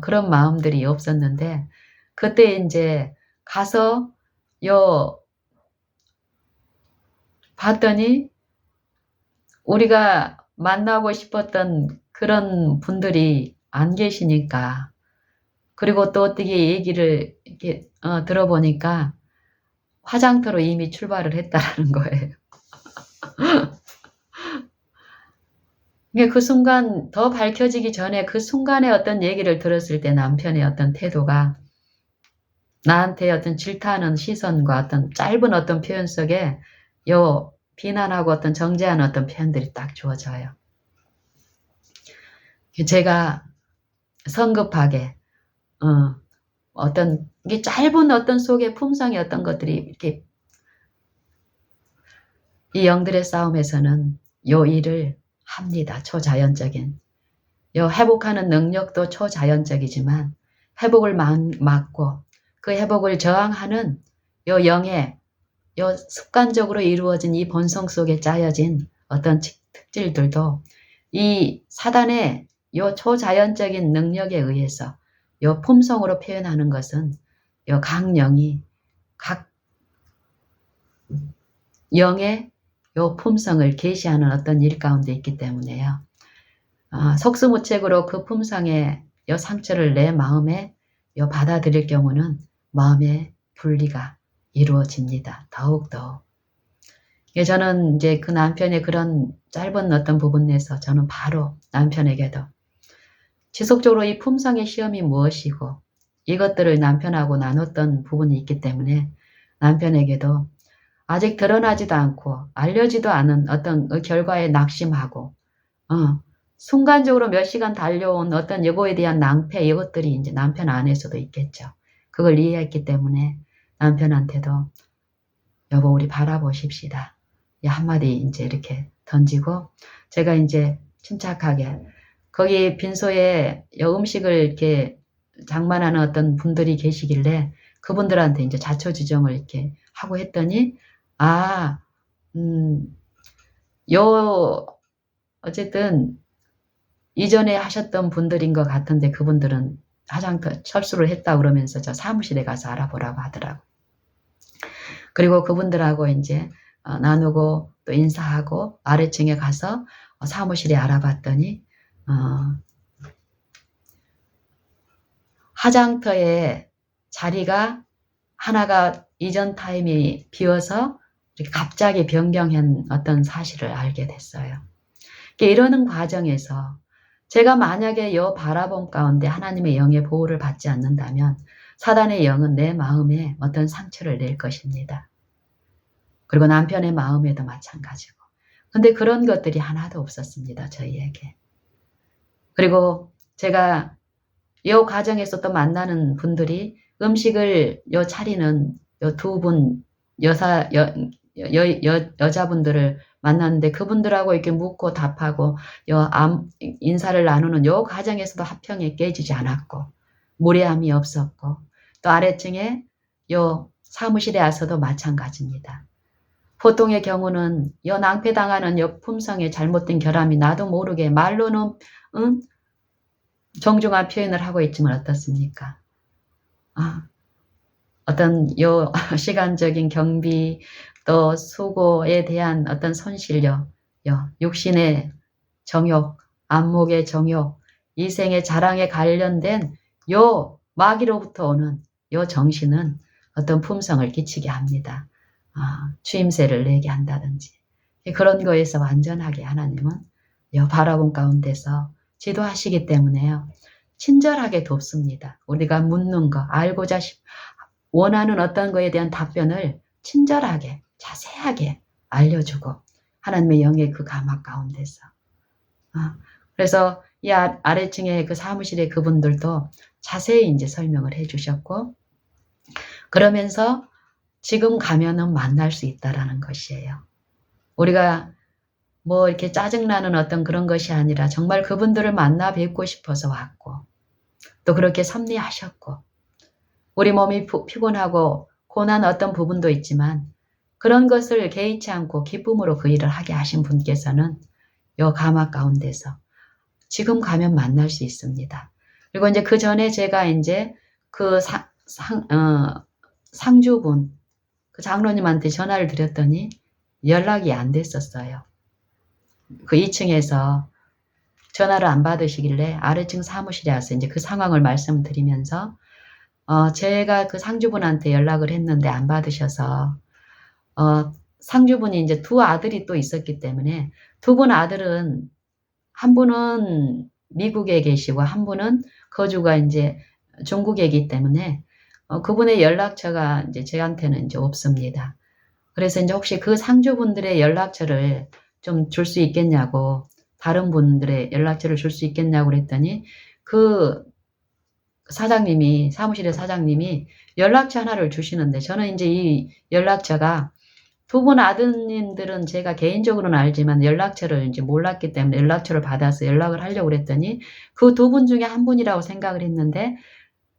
그런 마음들이 없었는데 그때 이제 가서 요 봤더니 우리가 만나고 싶었던 그런 분들이 안 계시니까 그리고 또 어떻게 얘기를 이렇게 들어보니까 화장터로 이미 출발을 했다라는 거예요. 그 순간 더 밝혀지기 전에 그 순간에 어떤 얘기를 들었을 때 남편의 어떤 태도가 나한테 어떤 질타하는 시선과 어떤 짧은 어떤 표현 속에 요 비난하고 어떤 정죄하는 어떤 표현들이 딱 주어져요. 제가 성급하게 어떤 이게 짧은 어떤 속의 품성의 어떤 것들이 이렇게 이 영들의 싸움에서는 요 일을 합니다. 초자연적인. 요 회복하는 능력도 초자연적이지만 회복을 막고 그 회복을 저항하는 요 영의 요 습관적으로 이루어진 이 본성 속에 짜여진 어떤 특질들도 이 사단의 요 초자연적인 능력에 의해서 요 품성으로 표현하는 것은 요 각 영이 각 영의 요 품성을 계시하는 어떤 일 가운데 있기 때문에요. 속수무책으로 그 품성의 요 상처를 내 마음에 요 받아들일 경우는 마음의 분리가 이루어집니다. 더욱더. 저는 이제 그 남편의 그런 짧은 어떤 부분 내에서 저는 바로 남편에게도 지속적으로 이 품성의 시험이 무엇이고 이것들을 남편하고 나눴던 부분이 있기 때문에 남편에게도 아직 드러나지도 않고 알려지도 않은 어떤 결과에 낙심하고 순간적으로 몇 시간 달려온 어떤 여보에 대한 낭패 이것들이 이제 남편 안에서도 있겠죠. 그걸 이해했기 때문에 남편한테도 여보 우리 바라보십시다. 이 한마디 이제 이렇게 던지고 제가 이제 침착하게 거기 빈소에 음식을 이렇게 장만하는 어떤 분들이 계시길래 그분들한테 이제 자초지종을 이렇게 하고 했더니 어쨌든 이전에 하셨던 분들인 것 같은데 그분들은 화장터 철수를 했다 그러면서 저 사무실에 가서 알아보라고 하더라고. 그리고 그분들하고 이제 나누고 또 인사하고 아래층에 가서 사무실에 알아봤더니 화장터에 자리가 하나가 이전 타임이 비어서 이렇게 갑자기 변경한 어떤 사실을 알게 됐어요. 이러는 과정에서 제가 만약에 이 바라봄 가운데 하나님의 영의 보호를 받지 않는다면 사단의 영은 내 마음에 어떤 상처를 낼 것입니다. 그리고 남편의 마음에도 마찬가지고. 근데 그런 것들이 하나도 없었습니다. 저희에게. 그리고 제가 이 과정에서 또 만나는 분들이 음식을 차리는 두 분 여자분들을 만났는데 그분들하고 이렇게 묻고 답하고 인사를 나누는 이 과정에서도 화평이 깨지지 않았고 무례함이 없었고 또 아래층에 사무실에 와서도 마찬가지입니다. 보통의 경우는 낭패당하는 품성의 잘못된 결함이 나도 모르게 말로는 정중한 표현을 하고 있지만 어떻습니까? 어떤 시간적인 경비 또 수고에 대한 어떤 손실력, 육신의 정욕, 안목의 정욕, 이생의 자랑에 관련된 마귀로부터 오는 정신은 어떤 품성을 끼치게 합니다. 추임새를 내게 한다든지 그런 거에서 완전하게 하나님은 바라본 가운데서 지도하시기 때문에요. 친절하게 돕습니다. 우리가 묻는 거, 알고자 원하는 어떤 거에 대한 답변을 친절하게, 자세하게 알려주고 하나님의 영의 그 감화 가운데서. 그래서 이 아래층에 그 사무실의 그분들도 자세히 이제 설명을 해주셨고 그러면서 지금 가면은 만날 수 있다라는 것이에요. 우리가 이렇게 짜증나는 어떤 그런 것이 아니라 정말 그분들을 만나 뵙고 싶어서 왔고 또 그렇게 섭리하셨고 우리 몸이 피곤하고 고난 어떤 부분도 있지만 그런 것을 개의치 않고 기쁨으로 그 일을 하게 하신 분께서는 감화 가운데서 지금 가면 만날 수 있습니다. 그리고 이제 그 전에 제가 이제 그 상주분, 그 장로님한테 전화를 드렸더니 연락이 안 됐었어요. 그 2층에서 전화를 안 받으시길래 아래층 사무실에 와서 이제 그 상황을 말씀드리면서 제가 그 상주분한테 연락을 했는데 안 받으셔서 상주분이 이제 두 아들이 또 있었기 때문에 두 분 아들은 한 분은 미국에 계시고 한 분은 거주가 이제 중국이기 때문에 그분의 연락처가 이제 저한테는 이제 없습니다. 그래서 이제 혹시 그 상주분들의 연락처를 좀 줄 수 있겠냐고, 다른 분들의 연락처를 줄 수 있겠냐고 그랬더니 그 사장님이, 사무실의 사장님이 연락처 하나를 주시는데 저는 이제 이 연락처가 두 분 아드님들은 제가 개인적으로는 알지만 연락처를 이제 몰랐기 때문에 연락처를 받아서 연락을 하려고 그랬더니 그 두 분 중에 한 분이라고 생각을 했는데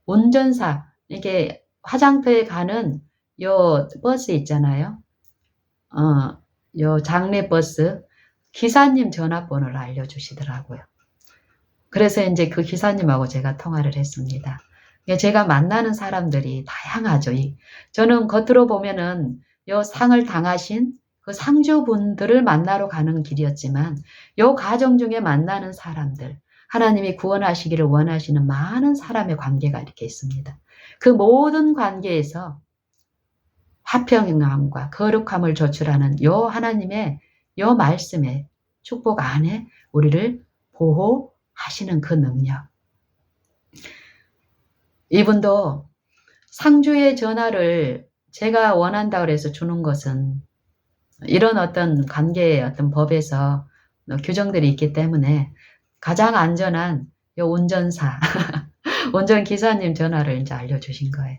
운전사, 이게 화장터에 가는 요 버스 있잖아요. 요 장례 버스 기사님 전화번호를 알려주시더라고요. 그래서 이제 그 기사님하고 제가 통화를 했습니다. 제가 만나는 사람들이 다양하죠. 저는 겉으로 보면은 요 상을 당하신 그 상주분들을 만나러 가는 길이었지만 요 가정 중에 만나는 사람들, 하나님이 구원하시기를 원하시는 많은 사람의 관계가 이렇게 있습니다. 그 모든 관계에서 화평함과 거룩함을 조출하는 요 하나님의 요 말씀의 축복 안에 우리를 보호하시는 그 능력. 이분도 상주의 전화를 제가 원한다 그래서 주는 것은 이런 어떤 관계의 어떤 법에서 규정들이 있기 때문에 가장 안전한 요 운전사, 운전기사님 전화를 이제 알려주신 거예요.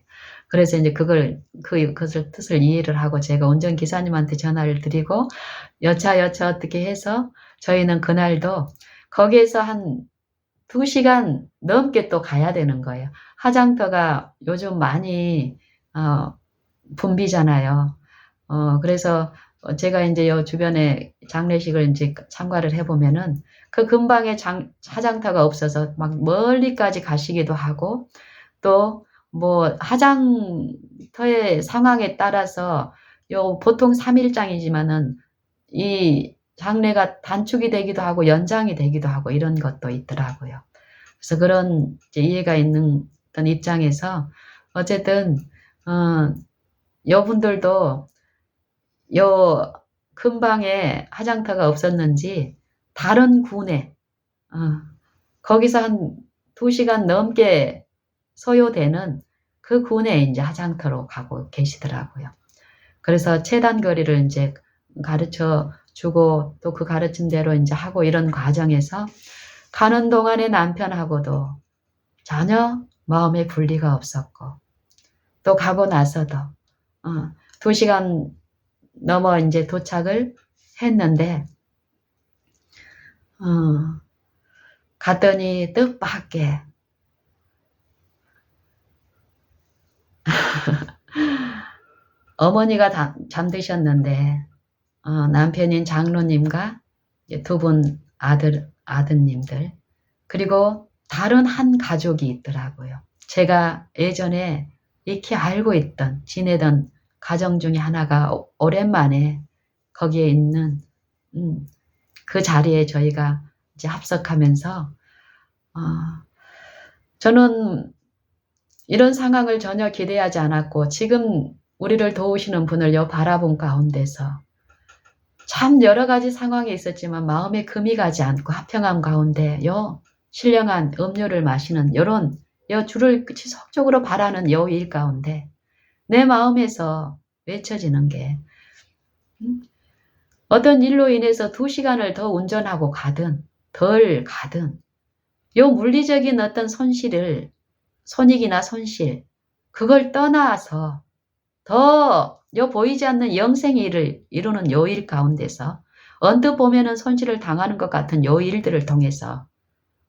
그래서 이제 그것을 뜻을 이해를 하고 제가 운전기사님한테 전화를 드리고 여차 어떻게 해서 저희는 그날도 거기에서 한 2시간 넘게 또 가야 되는 거예요. 화장터가 요즘 많이 붐비잖아요. 그래서 제가 이제 요 주변에 장례식을 이제 참가를 해보면은 그 근방에 화장터가 없어서 막 멀리까지 가시기도 하고 또 뭐 화장터의 상황에 따라서 요 보통 3일장이지만은 이 장례가 단축이 되기도 하고 연장이 되기도 하고 이런 것도 있더라고요. 그래서 그런 이제 이해가 있는 어떤 입장에서 어쨌든 여분들도 요 근방에 화장터가 없었는지 다른 군에 거기서 한 2시간 넘게 소요되는 그 군에 이제 화장터로 가고 계시더라고요. 그래서 체단 거리를 이제 가르쳐 주고 또 그 가르친 대로 이제 하고 이런 과정에서 가는 동안에 남편하고도 전혀 마음의 분리가 없었고 또 가고 나서도 2시간 넘어 이제 도착을 했는데 갔더니 뜻밖의 어머니가 잠드셨는데 남편인 장로님과 두 분 아드님들 그리고 다른 한 가족이 있더라고요. 제가 예전에 익히 알고 있던 지내던 가정 중에 하나가 오랜만에 거기에 있는 그 자리에 저희가 이제 합석하면서 저는 이런 상황을 전혀 기대하지 않았고 지금 우리를 도우시는 분을 바라본 가운데서 참 여러 가지 상황이 있었지만 마음에 금이 가지 않고 화평함 가운데 신령한 음료를 마시는 요런 주를 지속적으로 바라는 일 가운데 내 마음에서 외쳐지는 게 어떤 일로 인해서 2시간을 더 운전하고 가든 덜 가든 물리적인 어떤 손익이나 손실 그걸 떠나서 더 보이지 않는 영생의 일을 이루는 일 가운데서 언뜻 보면은 손실을 당하는 것 같은 일들을 통해서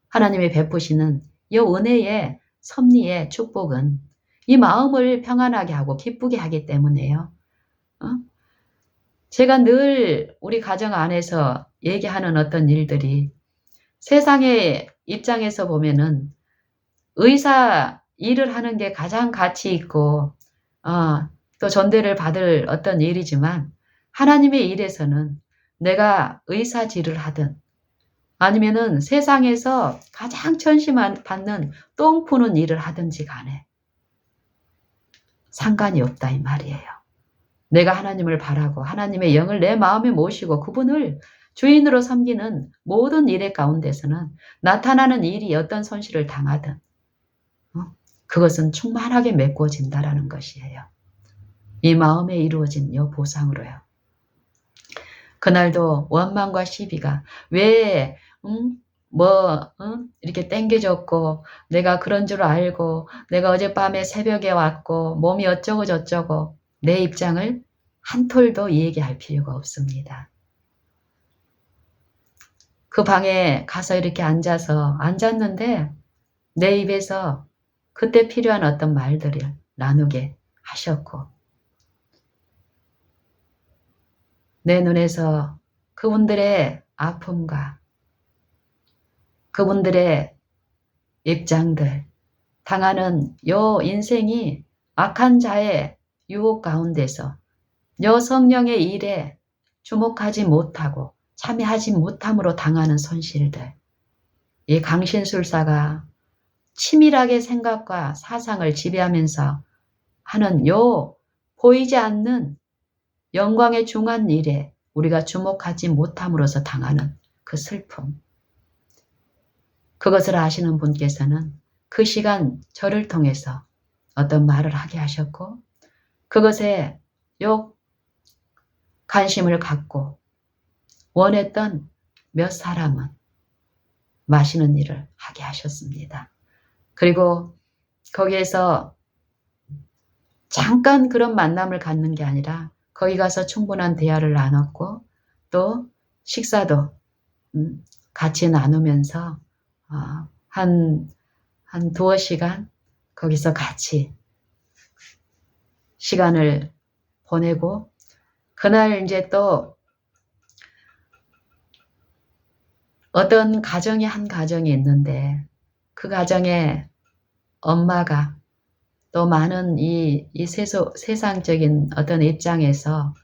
하나님이 베푸시는 은혜의 섭리의 축복은 이 마음을 평안하게 하고 기쁘게 하기 때문에요. 제가 늘 우리 가정 안에서 얘기하는 어떤 일들이 세상의 입장에서 보면은 의사 일을 하는 게 가장 가치 있고 또 존대를 받을 어떤 일이지만 하나님의 일에서는 내가 의사질을 하든 아니면은 세상에서 가장 천시받는 똥 푸는 일을 하든지 간에 상관이 없다 이 말이에요. 내가 하나님을 바라고 하나님의 영을 내 마음에 모시고 그분을 주인으로 섬기는 모든 일의 가운데서는 나타나는 일이 어떤 손실을 당하든 그것은 충만하게 메꿔진다라는 것이에요. 이 마음에 이루어진 요 보상으로요. 그날도 원망과 시비가 왜 이렇게 땡겨졌고 내가 그런 줄 알고 내가 어젯밤에 새벽에 왔고 몸이 어쩌고 저쩌고 내 입장을 한 톨도 얘기할 필요가 없습니다. 그 방에 가서 이렇게 앉았는데 내 입에서 그때 필요한 어떤 말들을 나누게 하셨고 내 눈에서 그분들의 아픔과 그분들의 입장들, 당하는 요 인생이 악한 자의 유혹 가운데서 요 성령의 일에 주목하지 못하고 참여하지 못함으로 당하는 손실들. 이 강신술사가 치밀하게 생각과 사상을 지배하면서 하는 요 보이지 않는 영광의 중한 일에 우리가 주목하지 못함으로써 당하는 그 슬픔. 그것을 아시는 분께서는 그 시간 저를 통해서 어떤 말을 하게 하셨고 그것에 요 관심을 갖고 원했던 몇 사람은 마시는 일을 하게 하셨습니다. 그리고 거기에서 잠깐 그런 만남을 갖는 게 아니라 거기 가서 충분한 대화를 나눴고 또 식사도 같이 나누면서 한 두어 시간 거기서 같이 시간을 보내고 그날 이제 또 어떤 가정이 한 가정이 있는데 그 가정에 엄마가 또 많은 이 세상적인 어떤 입장에서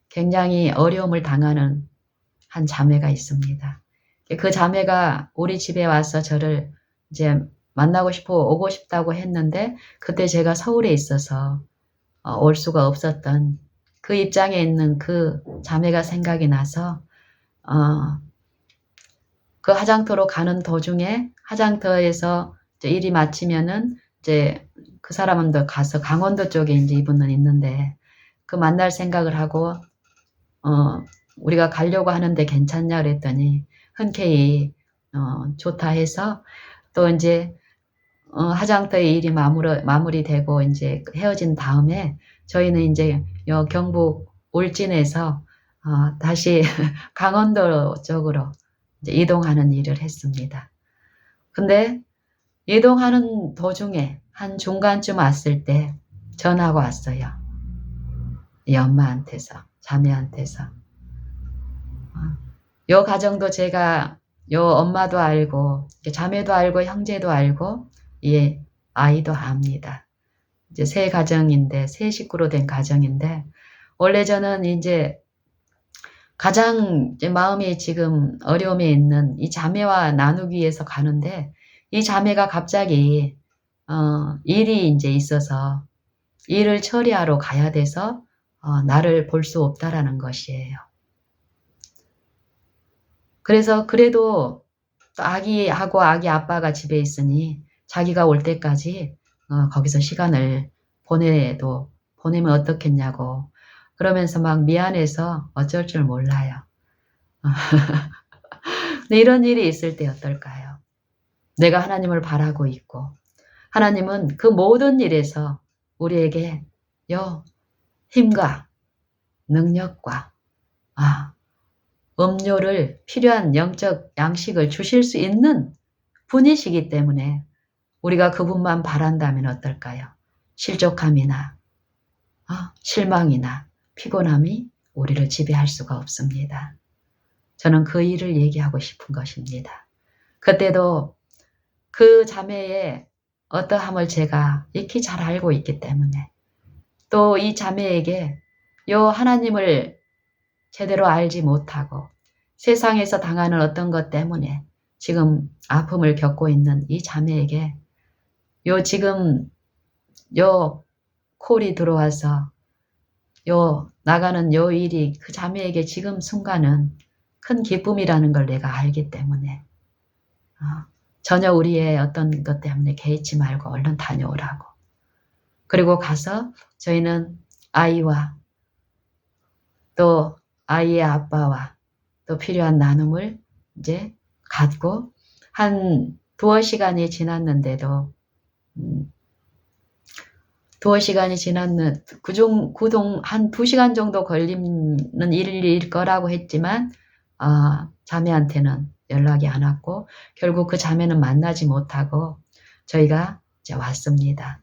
굉장히 어려움을 당하는 한 자매가 있습니다. 그 자매가 우리 집에 와서 저를 이제 만나고 싶어 오고 싶다고 했는데 그때 제가 서울에 있어서 올 수가 없었던 그 입장에 있는 그 자매가 생각이 나서 그 화장터로 가는 도중에 화장터에서 이제 일이 마치면은 이제 그 사람은 더 가서 강원도 쪽에 이제 이분은 있는데 그 만날 생각을 하고 우리가 가려고 하는데 괜찮냐 그랬더니 흔쾌히 좋다 해서 또 이제 화장터의 일이 마무리되고 이제 헤어진 다음에 저희는 이제 요 경북 울진에서 다시 강원도 쪽으로 이제 이동하는 일을 했습니다. 근데 이동하는 도중에 한 중간쯤 왔을 때 전화가 왔어요. 이 엄마한테서, 자매한테서. 요 가정도 제가 요 엄마도 알고 자매도 알고 형제도 알고 예 아이도 압니다. 이제 세 가정인데 세 식구로 된 가정인데 원래 저는 이제 가장 이제 마음이 지금 어려움에 있는 이 자매와 나누기 위해서 가는데 이 자매가 갑자기 일이 이제 있어서 일을 처리하러 가야 돼서 나를 볼 수 없다라는 것이에요. 그래서 그래도 아기하고 아기 아빠가 집에 있으니 자기가 올 때까지 거기서 시간을 보내면 어떻겠냐고 그러면서 막 미안해서 어쩔 줄 몰라요. 근데 이런 일이 있을 때 어떨까요? 내가 하나님을 바라고 있고 하나님은 그 모든 일에서 우리에게 힘과 능력과 음료를 필요한 영적 양식을 주실 수 있는 분이시기 때문에 우리가 그분만 바란다면 어떨까요? 실족함이나 실망이나 피곤함이 우리를 지배할 수가 없습니다. 저는 그 일을 얘기하고 싶은 것입니다. 그때도 그 자매의 어떠함을 제가 익히 잘 알고 있기 때문에 또 이 자매에게 요 하나님을 제대로 알지 못하고 세상에서 당하는 어떤 것 때문에 지금 아픔을 겪고 있는 이 자매에게 요 지금 요 콜이 들어와서 요 나가는 요 일이 그 자매에게 지금 순간은 큰 기쁨이라는 걸 내가 알기 때문에 전혀 우리의 어떤 것 때문에 개의치 말고 얼른 다녀오라고. 그리고 가서 저희는 아이와 또 아이의 아빠와 또 필요한 나눔을 이제 갖고 한 두어 시간이 지났는데도 두어 시간이 지났는 한 2시간 정도 걸리는 일일 거라고 했지만 자매한테는 연락이 안 왔고 결국 그 자매는 만나지 못하고 저희가 이제 왔습니다.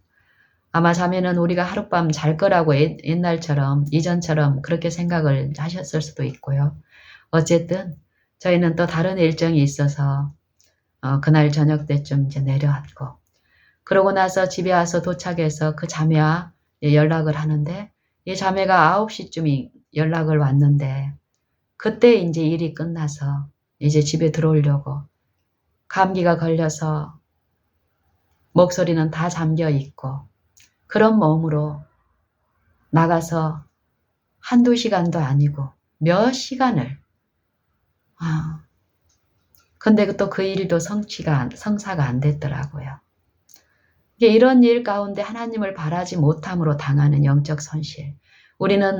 아마 자매는 우리가 하룻밤 잘 거라고 옛날처럼 이전처럼 그렇게 생각을 하셨을 수도 있고요. 어쨌든 저희는 또 다른 일정이 있어서 그날 저녁 때쯤 이제 내려왔고 그러고 나서 집에 와서 도착해서 그 자매와 연락을 하는데 이 자매가 9시쯤 연락을 왔는데 그때 이제 일이 끝나서 이제 집에 들어오려고 감기가 걸려서 목소리는 다 잠겨 있고 그런 몸으로 나가서 한두 시간도 아니고 몇 시간을 근데 또 그 일도 성사가 안 됐더라고요. 이런 일 가운데 하나님을 바라지 못함으로 당하는 영적 손실. 우리는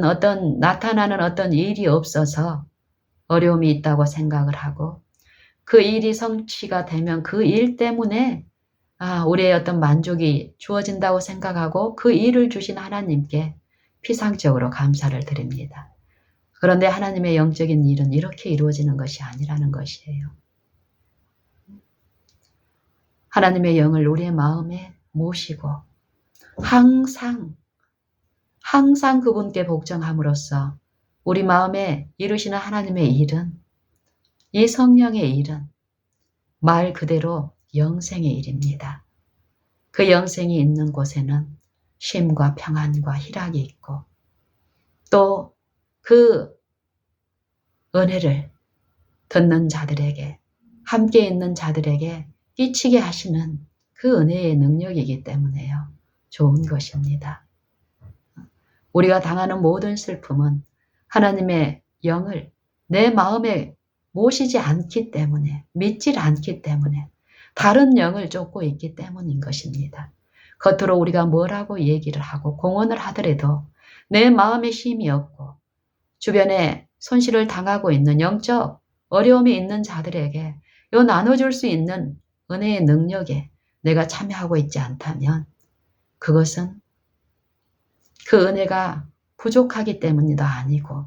나타나는 어떤 일이 없어서 어려움이 있다고 생각을 하고 그 일이 성취가 되면 그 일 때문에 우리의 어떤 만족이 주어진다고 생각하고 그 일을 주신 하나님께 피상적으로 감사를 드립니다. 그런데 하나님의 영적인 일은 이렇게 이루어지는 것이 아니라는 것이에요. 하나님의 영을 우리의 마음에 모시고 항상 그분께 복종함으로써 우리 마음에 이루시는 하나님의 일은 이 성령의 일은 말 그대로 영생의 일입니다. 그 영생이 있는 곳에는 쉼과 평안과 희락이 있고 또 그 은혜를 듣는 자들에게 함께 있는 자들에게 끼치게 하시는 그 은혜의 능력이기 때문에요. 좋은 것입니다. 우리가 당하는 모든 슬픔은 하나님의 영을 내 마음에 모시지 않기 때문에 믿질 않기 때문에 다른 영을 쫓고 있기 때문인 것입니다. 겉으로 우리가 뭐라고 얘기를 하고 공언을 하더라도 내 마음에 쉼이 없고 주변에 손실을 당하고 있는 영적 어려움이 있는 자들에게 요 나눠줄 수 있는 은혜의 능력에 내가 참여하고 있지 않다면 그것은 그 은혜가 부족하기 때문도 아니고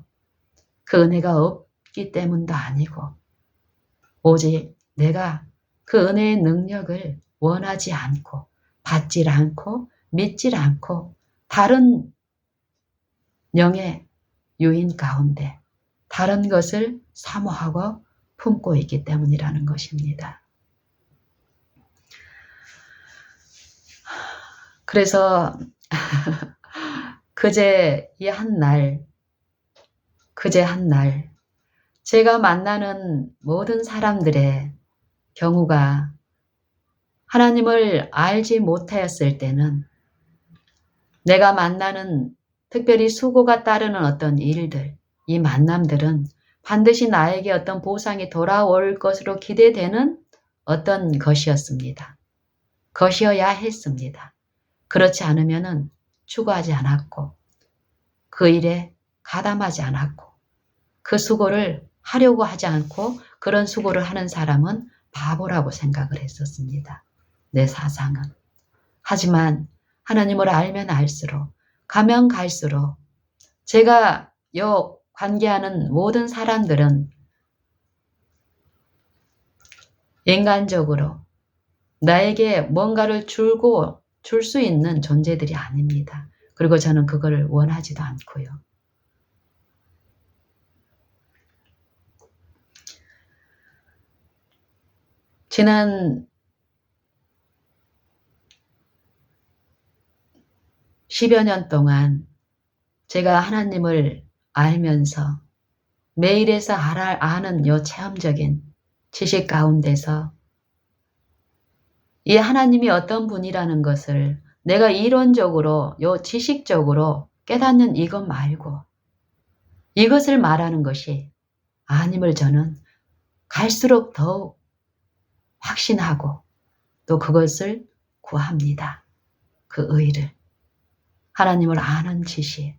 그 은혜가 없기 때문도 아니고 오직 내가 그 은혜의 능력을 원하지 않고 받질 않고 믿질 않고 다른 영의 유인 가운데 다른 것을 사모하고 품고 있기 때문이라는 것입니다. 그래서 그제 한 날 제가 만나는 모든 사람들의 경우가 하나님을 알지 못하였을 때는 내가 만나는 특별히 수고가 따르는 어떤 일들, 이 만남들은 반드시 나에게 어떤 보상이 돌아올 것으로 기대되는 어떤 것이었습니다. 것이어야 했습니다. 그렇지 않으면은 추구하지 않았고 그 일에 가담하지 않았고 그 수고를 하려고 하지 않고 그런 수고를 하는 사람은 바보라고 생각을 했었습니다. 내 사상은. 하지만 하나님을 알면 알수록 가면 갈수록 제가 관계하는 모든 사람들은 인간적으로 나에게 뭔가를 줄 수 있는 존재들이 아닙니다. 그리고 저는 그걸 원하지도 않고요. 지난 10여 년 동안 제가 하나님을 알면서 매일에서 아는 요 체험적인 지식 가운데서 이 하나님이 어떤 분이라는 것을 내가 이론적으로 요 지식적으로 깨닫는 이것 말고 이것을 말하는 것이 아님을 저는 갈수록 더욱 확신하고 또 그것을 구합니다. 그 의를. 하나님을 아는 지식.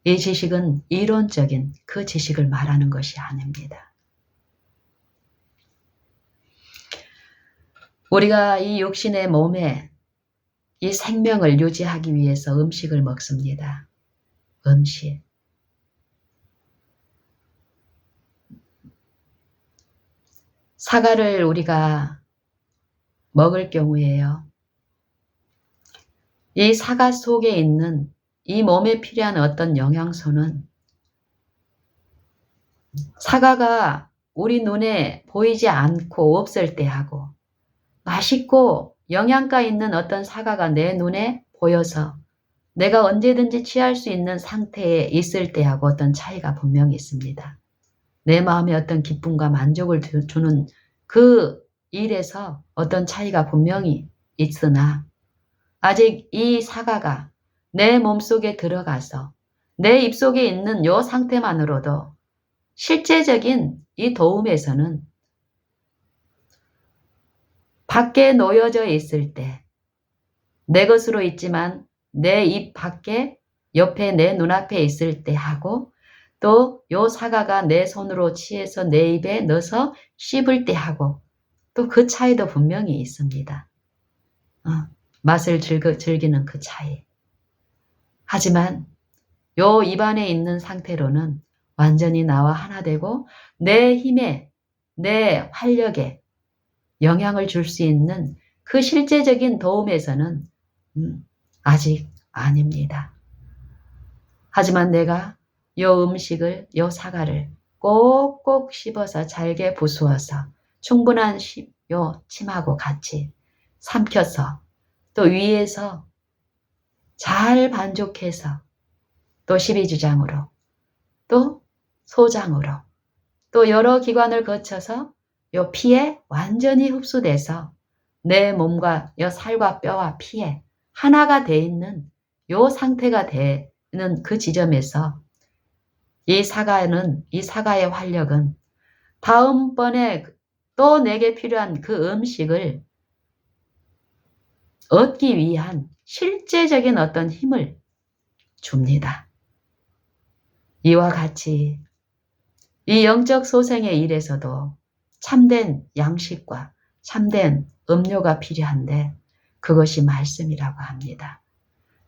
이 지식은 이론적인 그 지식을 말하는 것이 아닙니다. 우리가 이 육신의 몸에 이 생명을 유지하기 위해서 음식을 먹습니다. 음식. 사과를 우리가 먹을 경우에요. 이 사과 속에 있는 이 몸에 필요한 어떤 영양소는 사과가 우리 눈에 보이지 않고 없을 때 하고 맛있고 영양가 있는 어떤 사과가 내 눈에 보여서 내가 언제든지 취할 수 있는 상태에 있을 때하고 어떤 차이가 분명히 있습니다. 내 마음에 어떤 기쁨과 만족을 주는 그 일에서 어떤 차이가 분명히 있으나 아직 이 사과가 내 몸속에 들어가서 내 입속에 있는 요 상태만으로도 실제적인 이 도움에서는 밖에 놓여져 있을 때 내 것으로 있지만 내 입 밖에 옆에 내 눈앞에 있을 때 하고 또 요 사과가 내 손으로 취해서 내 입에 넣어서 씹을 때 하고 또 그 차이도 분명히 있습니다. 맛을 즐기는 그 차이. 하지만 요 입안에 있는 상태로는 완전히 나와 하나 되고 내 힘에 내 활력에 영향을 줄 수 있는 그 실제적인 도움에서는 아직 아닙니다. 하지만 내가 요 음식을, 요 사과를 꼭꼭 씹어서 잘게 부수어서 충분한 요 침하고 같이 삼켜서 또 위에서 잘 반죽해서 또 12주장으로 또 소장으로 또 여러 기관을 거쳐서 요 피에 완전히 흡수돼서 내 몸과 요 살과 뼈와 피에 하나가 돼 있는 요 상태가 되는 그 지점에서 이 사과의 활력은 다음번에 또 내게 필요한 그 음식을 얻기 위한 실제적인 어떤 힘을 줍니다. 이와 같이 이 영적 소생의 일에서도 참된 양식과 참된 음료가 필요한데 그것이 말씀이라고 합니다.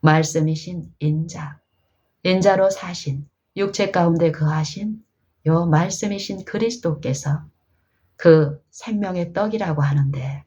말씀이신 인자로 사신 육체 가운데 거하신 요 말씀이신 그리스도께서 그 생명의 떡이라고 하는데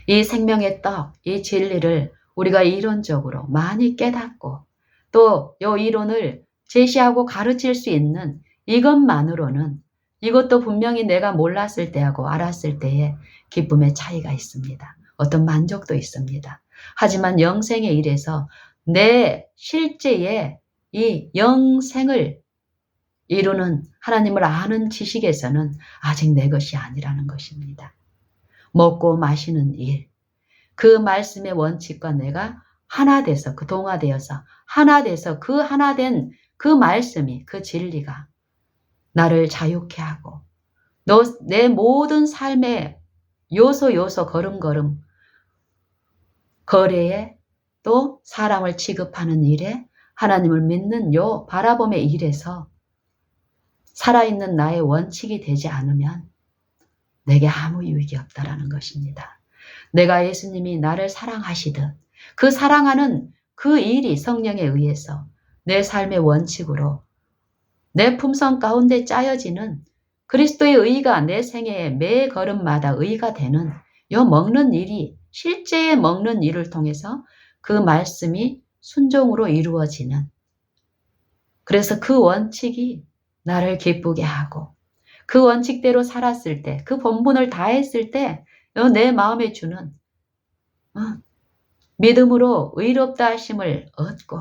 이 생명의 떡, 이 진리를 우리가 이론적으로 많이 깨닫고 또 요 이론을 제시하고 가르칠 수 있는 이것만으로는 이것도 분명히 내가 몰랐을 때하고 알았을 때의 기쁨의 차이가 있습니다. 어떤 만족도 있습니다. 하지만 영생의 일에서 내 실제의 이 영생을 이루는 하나님을 아는 지식에서는 아직 내 것이 아니라는 것입니다. 먹고 마시는 일, 그 말씀의 원칙과 내가 하나 돼서 그 동화되어서 하나 돼서 그 하나 된 그 말씀이 그 진리가 나를 자유케 하고 내 모든 삶의 요소 걸음걸음 거래에 또 사람을 취급하는 일에 하나님을 믿는 요 바라봄의 일에서 살아있는 나의 원칙이 되지 않으면 내게 아무 유익이 없다라는 것입니다. 내가 예수님이 나를 사랑하시듯 그 사랑하는 그 일이 성령에 의해서 내 삶의 원칙으로 내 품성 가운데 짜여지는 그리스도의 의가 내 생애의 매 걸음마다 의가 되는 요 먹는 일이 실제의 먹는 일을 통해서 그 말씀이 순종으로 이루어지는 그래서 그 원칙이 나를 기쁘게 하고 그 원칙대로 살았을 때 그 본분을 다했을 때 내 마음에 주는 믿음으로 의롭다 하심을 얻고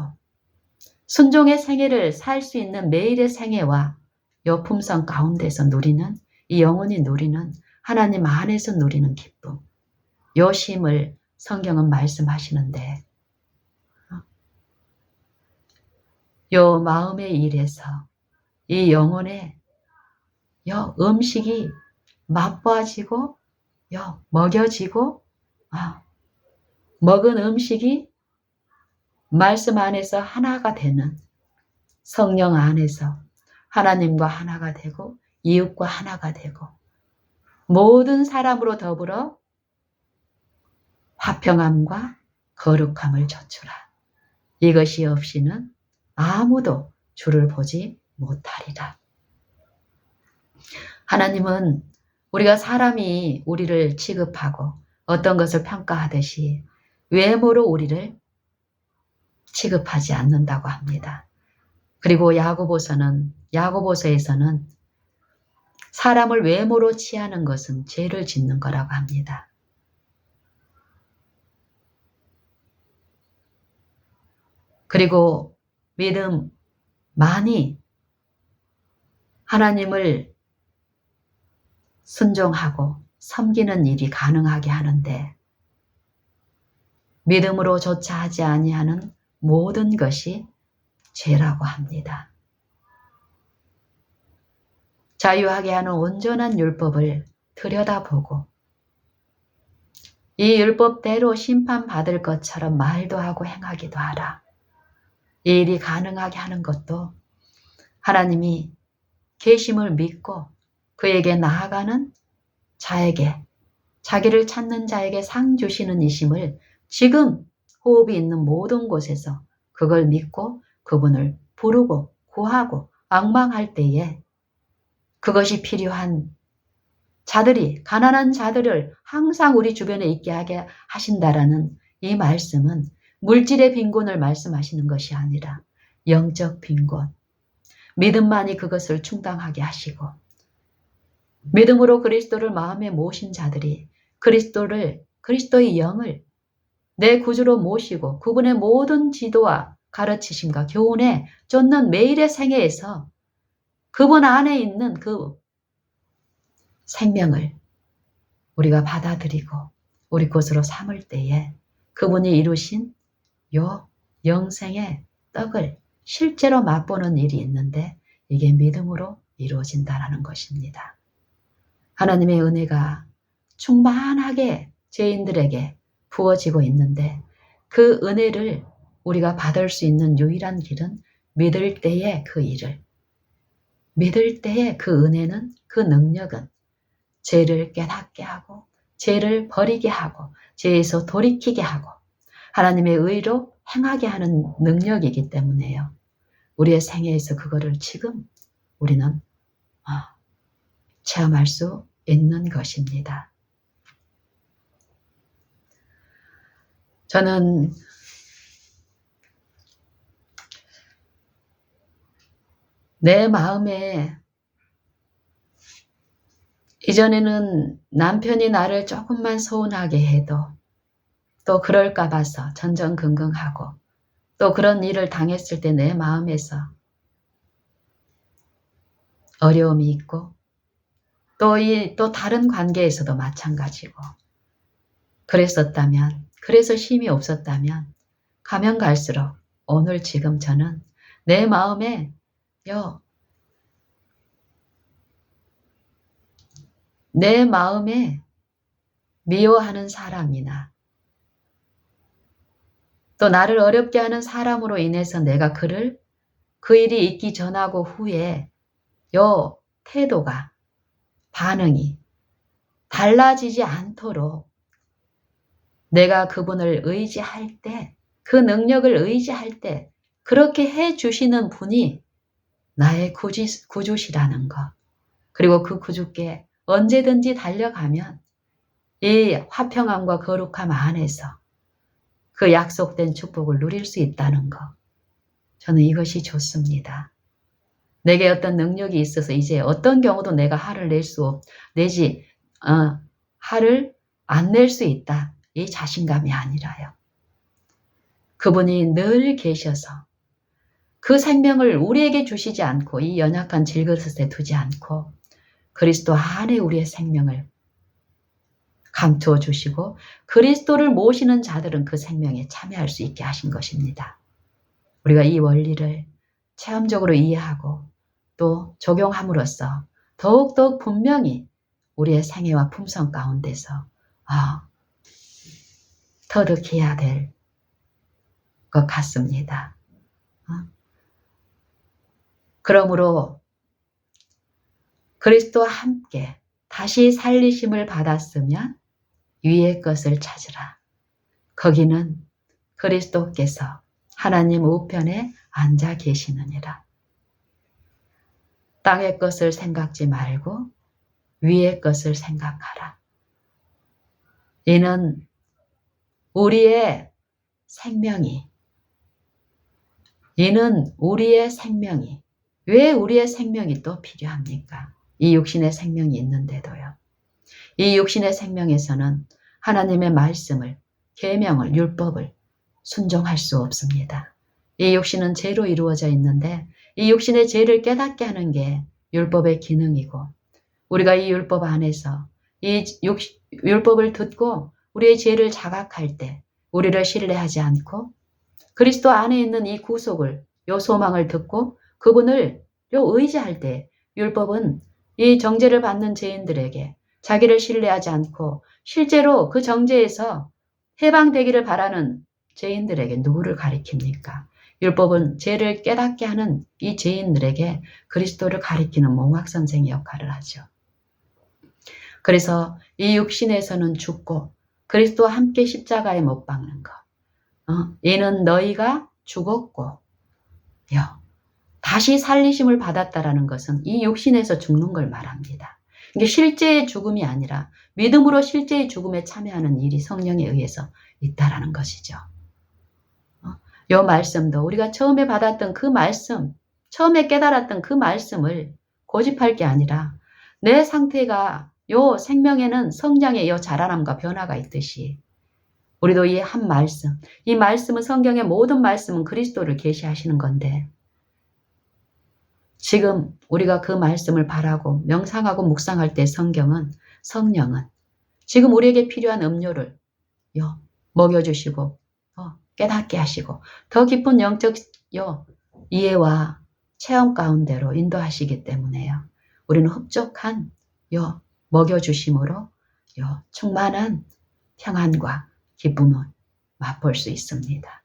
순종의 생애를 살 수 있는 매일의 생애와 여품성 가운데서 누리는 이 영혼이 누리는 하나님 안에서 누리는 기쁨, 요 쉼을 성경은 말씀하시는데 요 마음의 일에서 이 영혼의 요 음식이 맛보아지고 요 먹여지고 먹은 음식이 말씀 안에서 하나가 되는 성령 안에서 하나님과 하나가 되고 이웃과 하나가 되고 모든 사람으로 더불어 화평함과 거룩함을 좇으라. 이것이 없이는 아무도 주를 보지 못하리라. 하나님은 우리가 사람이 우리를 취급하고 어떤 것을 평가하듯이 외모로 우리를 취급하지 않는다고 합니다. 그리고 야고보서에서는 사람을 외모로 취하는 것은 죄를 짓는 거라고 합니다. 그리고 많이 하나님을 순종하고 섬기는 일이 가능하게 하는데 믿음으로조차 하지 아니하는 모든 것이 죄라고 합니다. 자유하게 하는 온전한 율법을 들여다보고 이 율법대로 심판받을 것처럼 말도 하고 행하기도 하라. 이 일이 가능하게 하는 것도 하나님이 계심을 믿고 그에게 나아가는 자에게 자기를 찾는 자에게 상 주시는 이심을 지금 호흡이 있는 모든 곳에서 그걸 믿고 그분을 부르고 구하고 앙망할 때에 그것이 필요한 자들이 가난한 자들을 항상 우리 주변에 있게 하게 하신다라는 이 말씀은 물질의 빈곤을 말씀하시는 것이 아니라 영적 빈곤, 믿음만이 그것을 충당하게 하시고 믿음으로 그리스도를 마음에 모신 자들이 그리스도의 영을 내 구주로 모시고 그분의 모든 지도와 가르치심과 교훈에 쫓는 매일의 생애에서 그분 안에 있는 그 생명을 우리가 받아들이고 우리 것으로 삼을 때에 그분이 이루신 요 영생의 떡을 실제로 맛보는 일이 있는데 이게 믿음으로 이루어진다는 것입니다. 하나님의 은혜가 충만하게 죄인들에게 부어지고 있는데 그 은혜를 우리가 받을 수 있는 유일한 길은 믿을 때의 그 일을, 믿을 때의 그 은혜는, 그 능력은 죄를 깨닫게 하고 죄를 버리게 하고 죄에서 돌이키게 하고 하나님의 의로 행하게 하는 능력이기 때문에요. 우리의 생애에서 그거를 지금 우리는 체험할 수 있는 것입니다. 저는 내 마음에 이전에는 남편이 나를 조금만 서운하게 해도 또 그럴까 봐서 전전긍긍하고 또 그런 일을 당했을 때 내 마음에서 어려움이 있고 또 다른 관계에서도 마찬가지고 그래서 힘이 없었다면 가면 갈수록 오늘 지금 저는 내 마음에 미워하는 사람이나 또 나를 어렵게 하는 사람으로 인해서 내가 그 일이 있기 전하고 후에 태도가 반응이 달라지지 않도록 내가 그분을 의지할 때, 그 능력을 의지할 때 그렇게 해주시는 분이 나의 구주시라는 것. 그리고 그 구주께 언제든지 달려가면 이 화평함과 거룩함 안에서 그 약속된 축복을 누릴 수 있다는 것. 저는 이것이 좋습니다. 내게 어떤 능력이 있어서 이제 어떤 경우도 내가 화를 안 낼 수 있다. 이 자신감이 아니라요. 그분이 늘 계셔서 그 생명을 우리에게 주시지 않고 이 연약한 질그릇에 두지 않고 그리스도 안에 우리의 생명을 감추어 주시고 그리스도를 모시는 자들은 그 생명에 참여할 수 있게 하신 것입니다. 우리가 이 원리를 체험적으로 이해하고 또 적용함으로써 더욱더욱 분명히 우리의 생애와 품성 가운데서 터득해야 될 것 같습니다. 그러므로 그리스도와 함께 다시 살리심을 받았으면 위의 것을 찾으라. 거기는 그리스도께서 하나님 우편에 앉아 계시느니라. 땅의 것을 생각지 말고 위의 것을 생각하라. 이는 우리의 생명이 왜 우리의 생명이 또 필요합니까? 이 육신의 생명이 있는데도요. 이 육신의 생명에서는 하나님의 말씀을, 계명을, 율법을 순종할 수 없습니다. 이 육신은 죄로 이루어져 있는데 이 육신의 죄를 깨닫게 하는 게 율법의 기능이고 우리가 이 율법 안에서 이 율법을 듣고 우리의 죄를 자각할 때 우리를 신뢰하지 않고 그리스도 안에 있는 이 구속을, 요 소망을 듣고 그분을 요 의지할 때 율법은 이 정죄를 받는 죄인들에게 자기를 신뢰하지 않고 실제로 그 정죄에서 해방되기를 바라는 죄인들에게 누구를 가리킵니까? 율법은 죄를 깨닫게 하는 이 죄인들에게 그리스도를 가리키는 몽학선생의 역할을 하죠. 그래서 이 육신에서는 죽고 그리스도와 함께 십자가에 못 박는 것. 이는 너희가 죽었고 다시 살리심을 받았다라는 것은 이 육신에서 죽는 걸 말합니다. 이게 실제의 죽음이 아니라 믿음으로 실제의 죽음에 참여하는 일이 성령에 의해서 있다라는 것이죠. 이 말씀도 우리가 처음에 받았던 그 말씀, 처음에 깨달았던 그 말씀을 고집할 게 아니라 내 상태가 요 생명에는 성장의 요 자라남과 변화가 있듯이 우리도 이 한 말씀, 이 말씀은 성경의 모든 말씀은 그리스도를 계시하시는 건데 지금 우리가 그 말씀을 바라고 명상하고 묵상할 때 성령은 지금 우리에게 필요한 음료를 먹여주시고 깨닫게 하시고 더 깊은 영적 이해와 체험 가운데로 인도하시기 때문에요. 우리는 흡족한 먹여주심으로 충만한 평안과 기쁨을 맛볼 수 있습니다.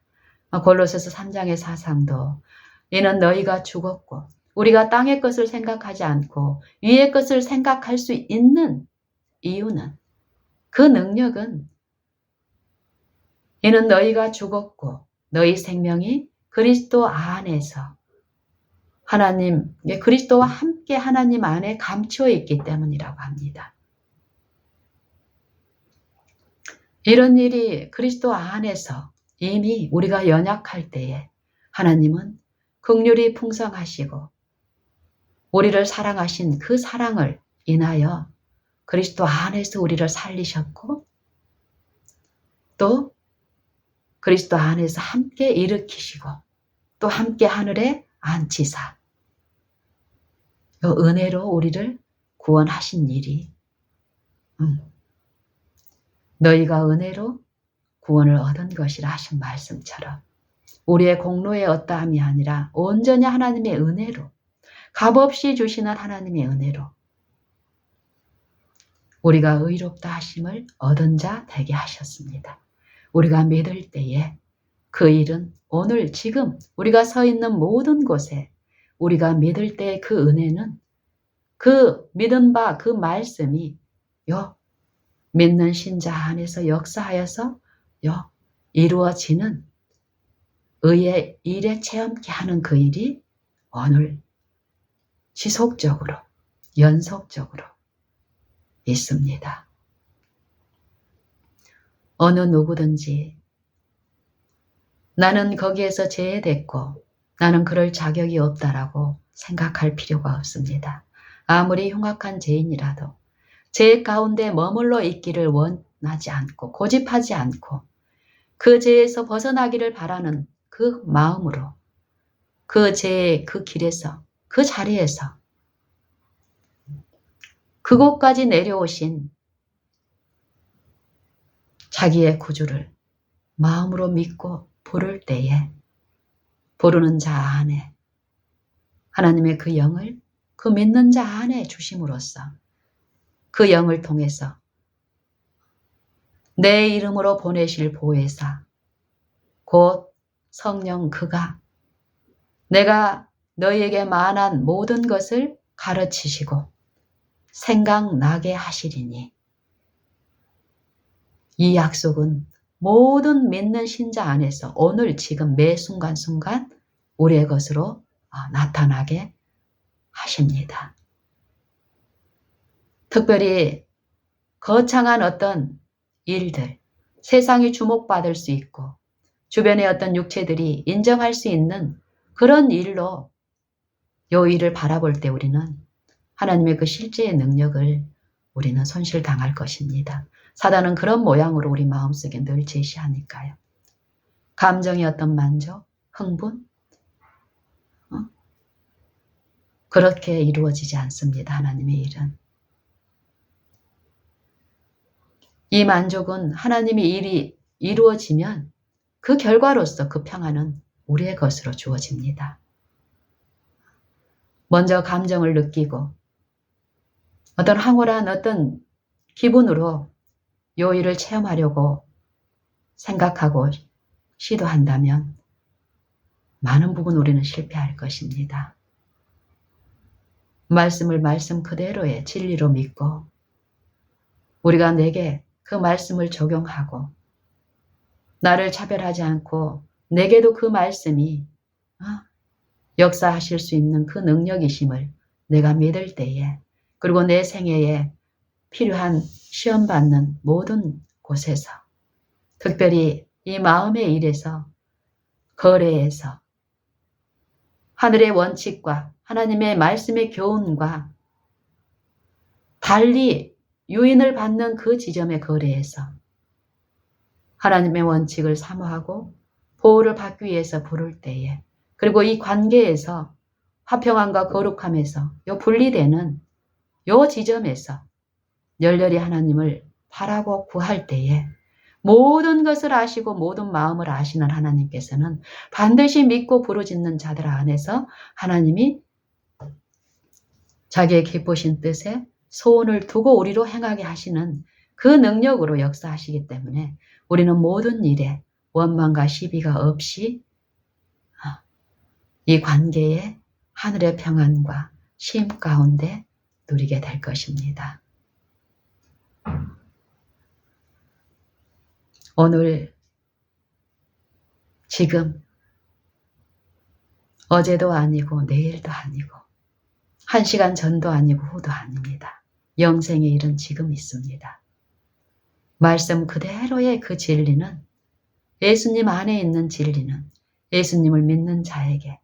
골로새서 3장의 사상도 이는 너희가 죽었고 우리가 땅의 것을 생각하지 않고 위의 것을 생각할 수 있는 이유는 그 능력은 이는 너희가 죽었고 너희 생명이 그리스도 안에서 그리스도와 함께 하나님 안에 감추어 있기 때문이라고 합니다. 이런 일이 그리스도 안에서 이미 우리가 연약할 때에 하나님은 긍휼이 풍성하시고 우리를 사랑하신 그 사랑을 인하여 그리스도 안에서 우리를 살리셨고 또 그리스도 안에서 함께 일으키시고 또 함께 하늘에 앉히사 은혜로 우리를 구원하신 일이 너희가 은혜로 구원을 얻은 것이라 하신 말씀처럼 우리의 공로의 어떠함이 아니라 온전히 하나님의 은혜로 값없이 주시는 하나님의 은혜로 우리가 의롭다 하심을 얻은 자 되게 하셨습니다. 우리가 믿을 때에 그 일은 오늘 지금 우리가 서 있는 모든 곳에 우리가 믿을 때의 그 은혜는 그 믿은 바 그 말씀이 믿는 신자 안에서 역사하여서 이루어지는 의의 일에 체험케 하는 그 일이 오늘 지속적으로 연속적으로 있습니다. 어느 누구든지 나는 거기에서 제외됐고 나는 그럴 자격이 없다라고 생각할 필요가 없습니다. 아무리 흉악한 죄인이라도 죄 가운데 머물러 있기를 원하지 않고 고집하지 않고 그 죄에서 벗어나기를 바라는 그 마음으로 그 죄의 그 길에서 그 자리에서 그곳까지 내려오신 자기의 구주를 마음으로 믿고 부를 때에 부르는 자 안에 하나님의 그 영을 그 믿는 자 안에 주심으로써 그 영을 통해서 내 이름으로 보내실 보혜사 곧 성령 그가 내가 너희에게 말한 모든 것을 가르치시고 생각나게 하시리니 이 약속은 모든 믿는 신자 안에서 오늘 지금 매 순간순간 우리의 것으로 나타나게 하십니다. 특별히 거창한 어떤 일들, 세상이 주목받을 수 있고 주변의 어떤 육체들이 인정할 수 있는 그런 일로 이 일을 바라볼 때 우리는 하나님의 그 실제의 능력을 우리는 손실당할 것입니다. 사단은 그런 모양으로 우리 마음속에 늘 제시하니까요. 감정의 어떤 만족, 흥분 그렇게 이루어지지 않습니다. 하나님의 일은. 이 만족은 하나님의 일이 이루어지면 그 결과로서 그 평안은 우리의 것으로 주어집니다. 먼저 감정을 느끼고 어떤 황홀한 어떤 기분으로 요 일을 체험하려고 생각하고 시도한다면 많은 부분 우리는 실패할 것입니다. 말씀을 말씀 그대로의 진리로 믿고 우리가 내게 그 말씀을 적용하고 나를 차별하지 않고 내게도 그 말씀이 역사하실 수 있는 그 능력이심을 내가 믿을 때에 그리고 내 생애에 필요한 시험받는 모든 곳에서 특별히 이 마음의 일에서 거래에서 하늘의 원칙과 하나님의 말씀의 교훈과 달리 유인을 받는 그 지점의 거래에서 하나님의 원칙을 사모하고 보호를 받기 위해서 부를 때에 그리고 이 관계에서 화평함과 거룩함에서 요 분리되는 요 지점에서 열렬히 하나님을 바라고 구할 때에 모든 것을 아시고 모든 마음을 아시는 하나님께서는 반드시 믿고 부르짖는 자들 안에서 하나님이 자기의 기쁘신 뜻에 소원을 두고 우리로 행하게 하시는 그 능력으로 역사하시기 때문에 우리는 모든 일에 원망과 시비가 없이 이 관계에 하늘의 평안과 쉼 가운데 누리게 될 것입니다. 오늘 지금 어제도 아니고 내일도 아니고 1시간 전도 아니고 후도 아닙니다. 영생의 일은 지금 있습니다. 말씀 그대로의 그 진리는 예수님 안에 있는 진리는 예수님을 믿는 자에게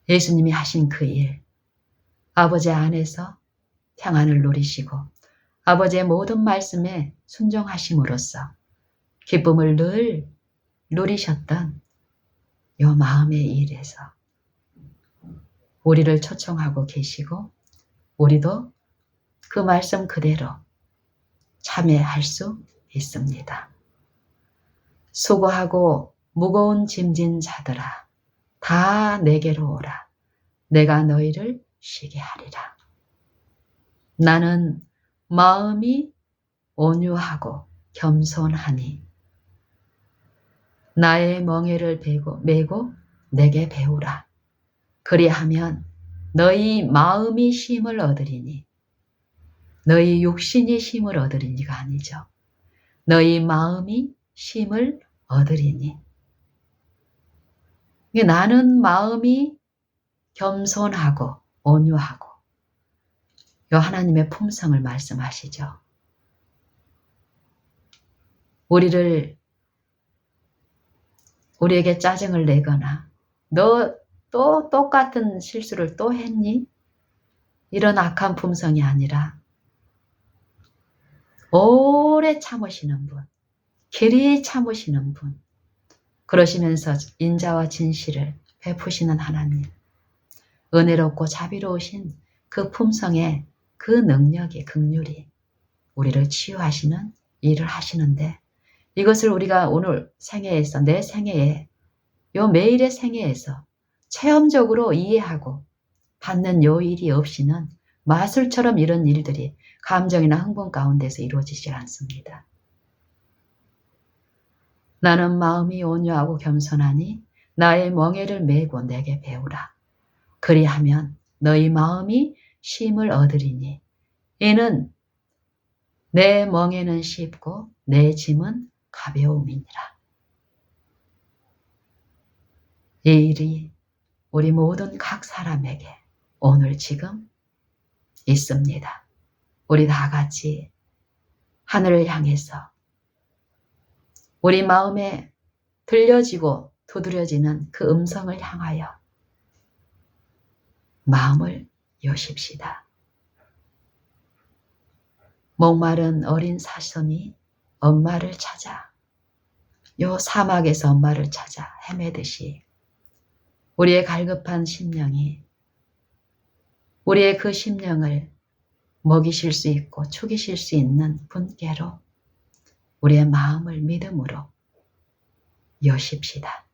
예수님이 하신 그 일, 아버지 안에서 평안을 누리시고 아버지의 모든 말씀에 순종하심으로써 기쁨을 늘 누리셨던 요 마음의 일에서 우리를 초청하고 계시고 우리도 그 말씀 그대로 참여할 수 있습니다. 수고하고 무거운 짐진 자들아 다 내게로 오라. 내가 너희를 쉬게 하리라. 나는 마음이 온유하고 겸손하니 나의 멍에를 메고 내게 배우라. 그리하면 너희 마음이 쉼을 얻으리니 너희 육신이 쉼을 얻으리니가 아니죠. 너희 마음이 쉼을 얻으리니 나는 마음이 겸손하고 온유하고 요 하나님의 품성을 말씀하시죠. 우리에게 짜증을 내거나 너 또 똑같은 실수를 또 했니? 이런 악한 품성이 아니라 오래 참으시는 분, 길이 참으시는 분, 그러시면서 인자와 진실을 베푸시는 하나님, 은혜롭고 자비로우신 그 품성의 그 능력의 긍휼이 우리를 치유하시는 일을 하시는데, 이것을 우리가 오늘 생애에서, 내 생애에, 요 매일의 생애에서 체험적으로 이해하고 받는 요 일이 없이는 마술처럼 이런 일들이 감정이나 흥분 가운데서 이루어지지 않습니다. 나는 마음이 온유하고 겸손하니 나의 멍에를 메고 내게 배우라. 그리하면 너희 마음이 쉼을 얻으리니 이는 내 멍에는 쉽고 내 짐은 가벼움이니라. 이 일이 우리 모든 각 사람에게 오늘 지금 있습니다. 우리 다 같이 하늘을 향해서 우리 마음에 들려지고 두드려지는 그 음성을 향하여 마음을 여십시다. 목마른 어린 사슴이 엄마를 찾아, 요 사막에서 엄마를 찾아 헤매듯이 우리의 갈급한 심령이 우리의 그 심령을 먹이실 수 있고 축이실 수 있는 분께로 우리의 마음을 믿음으로 여십시다.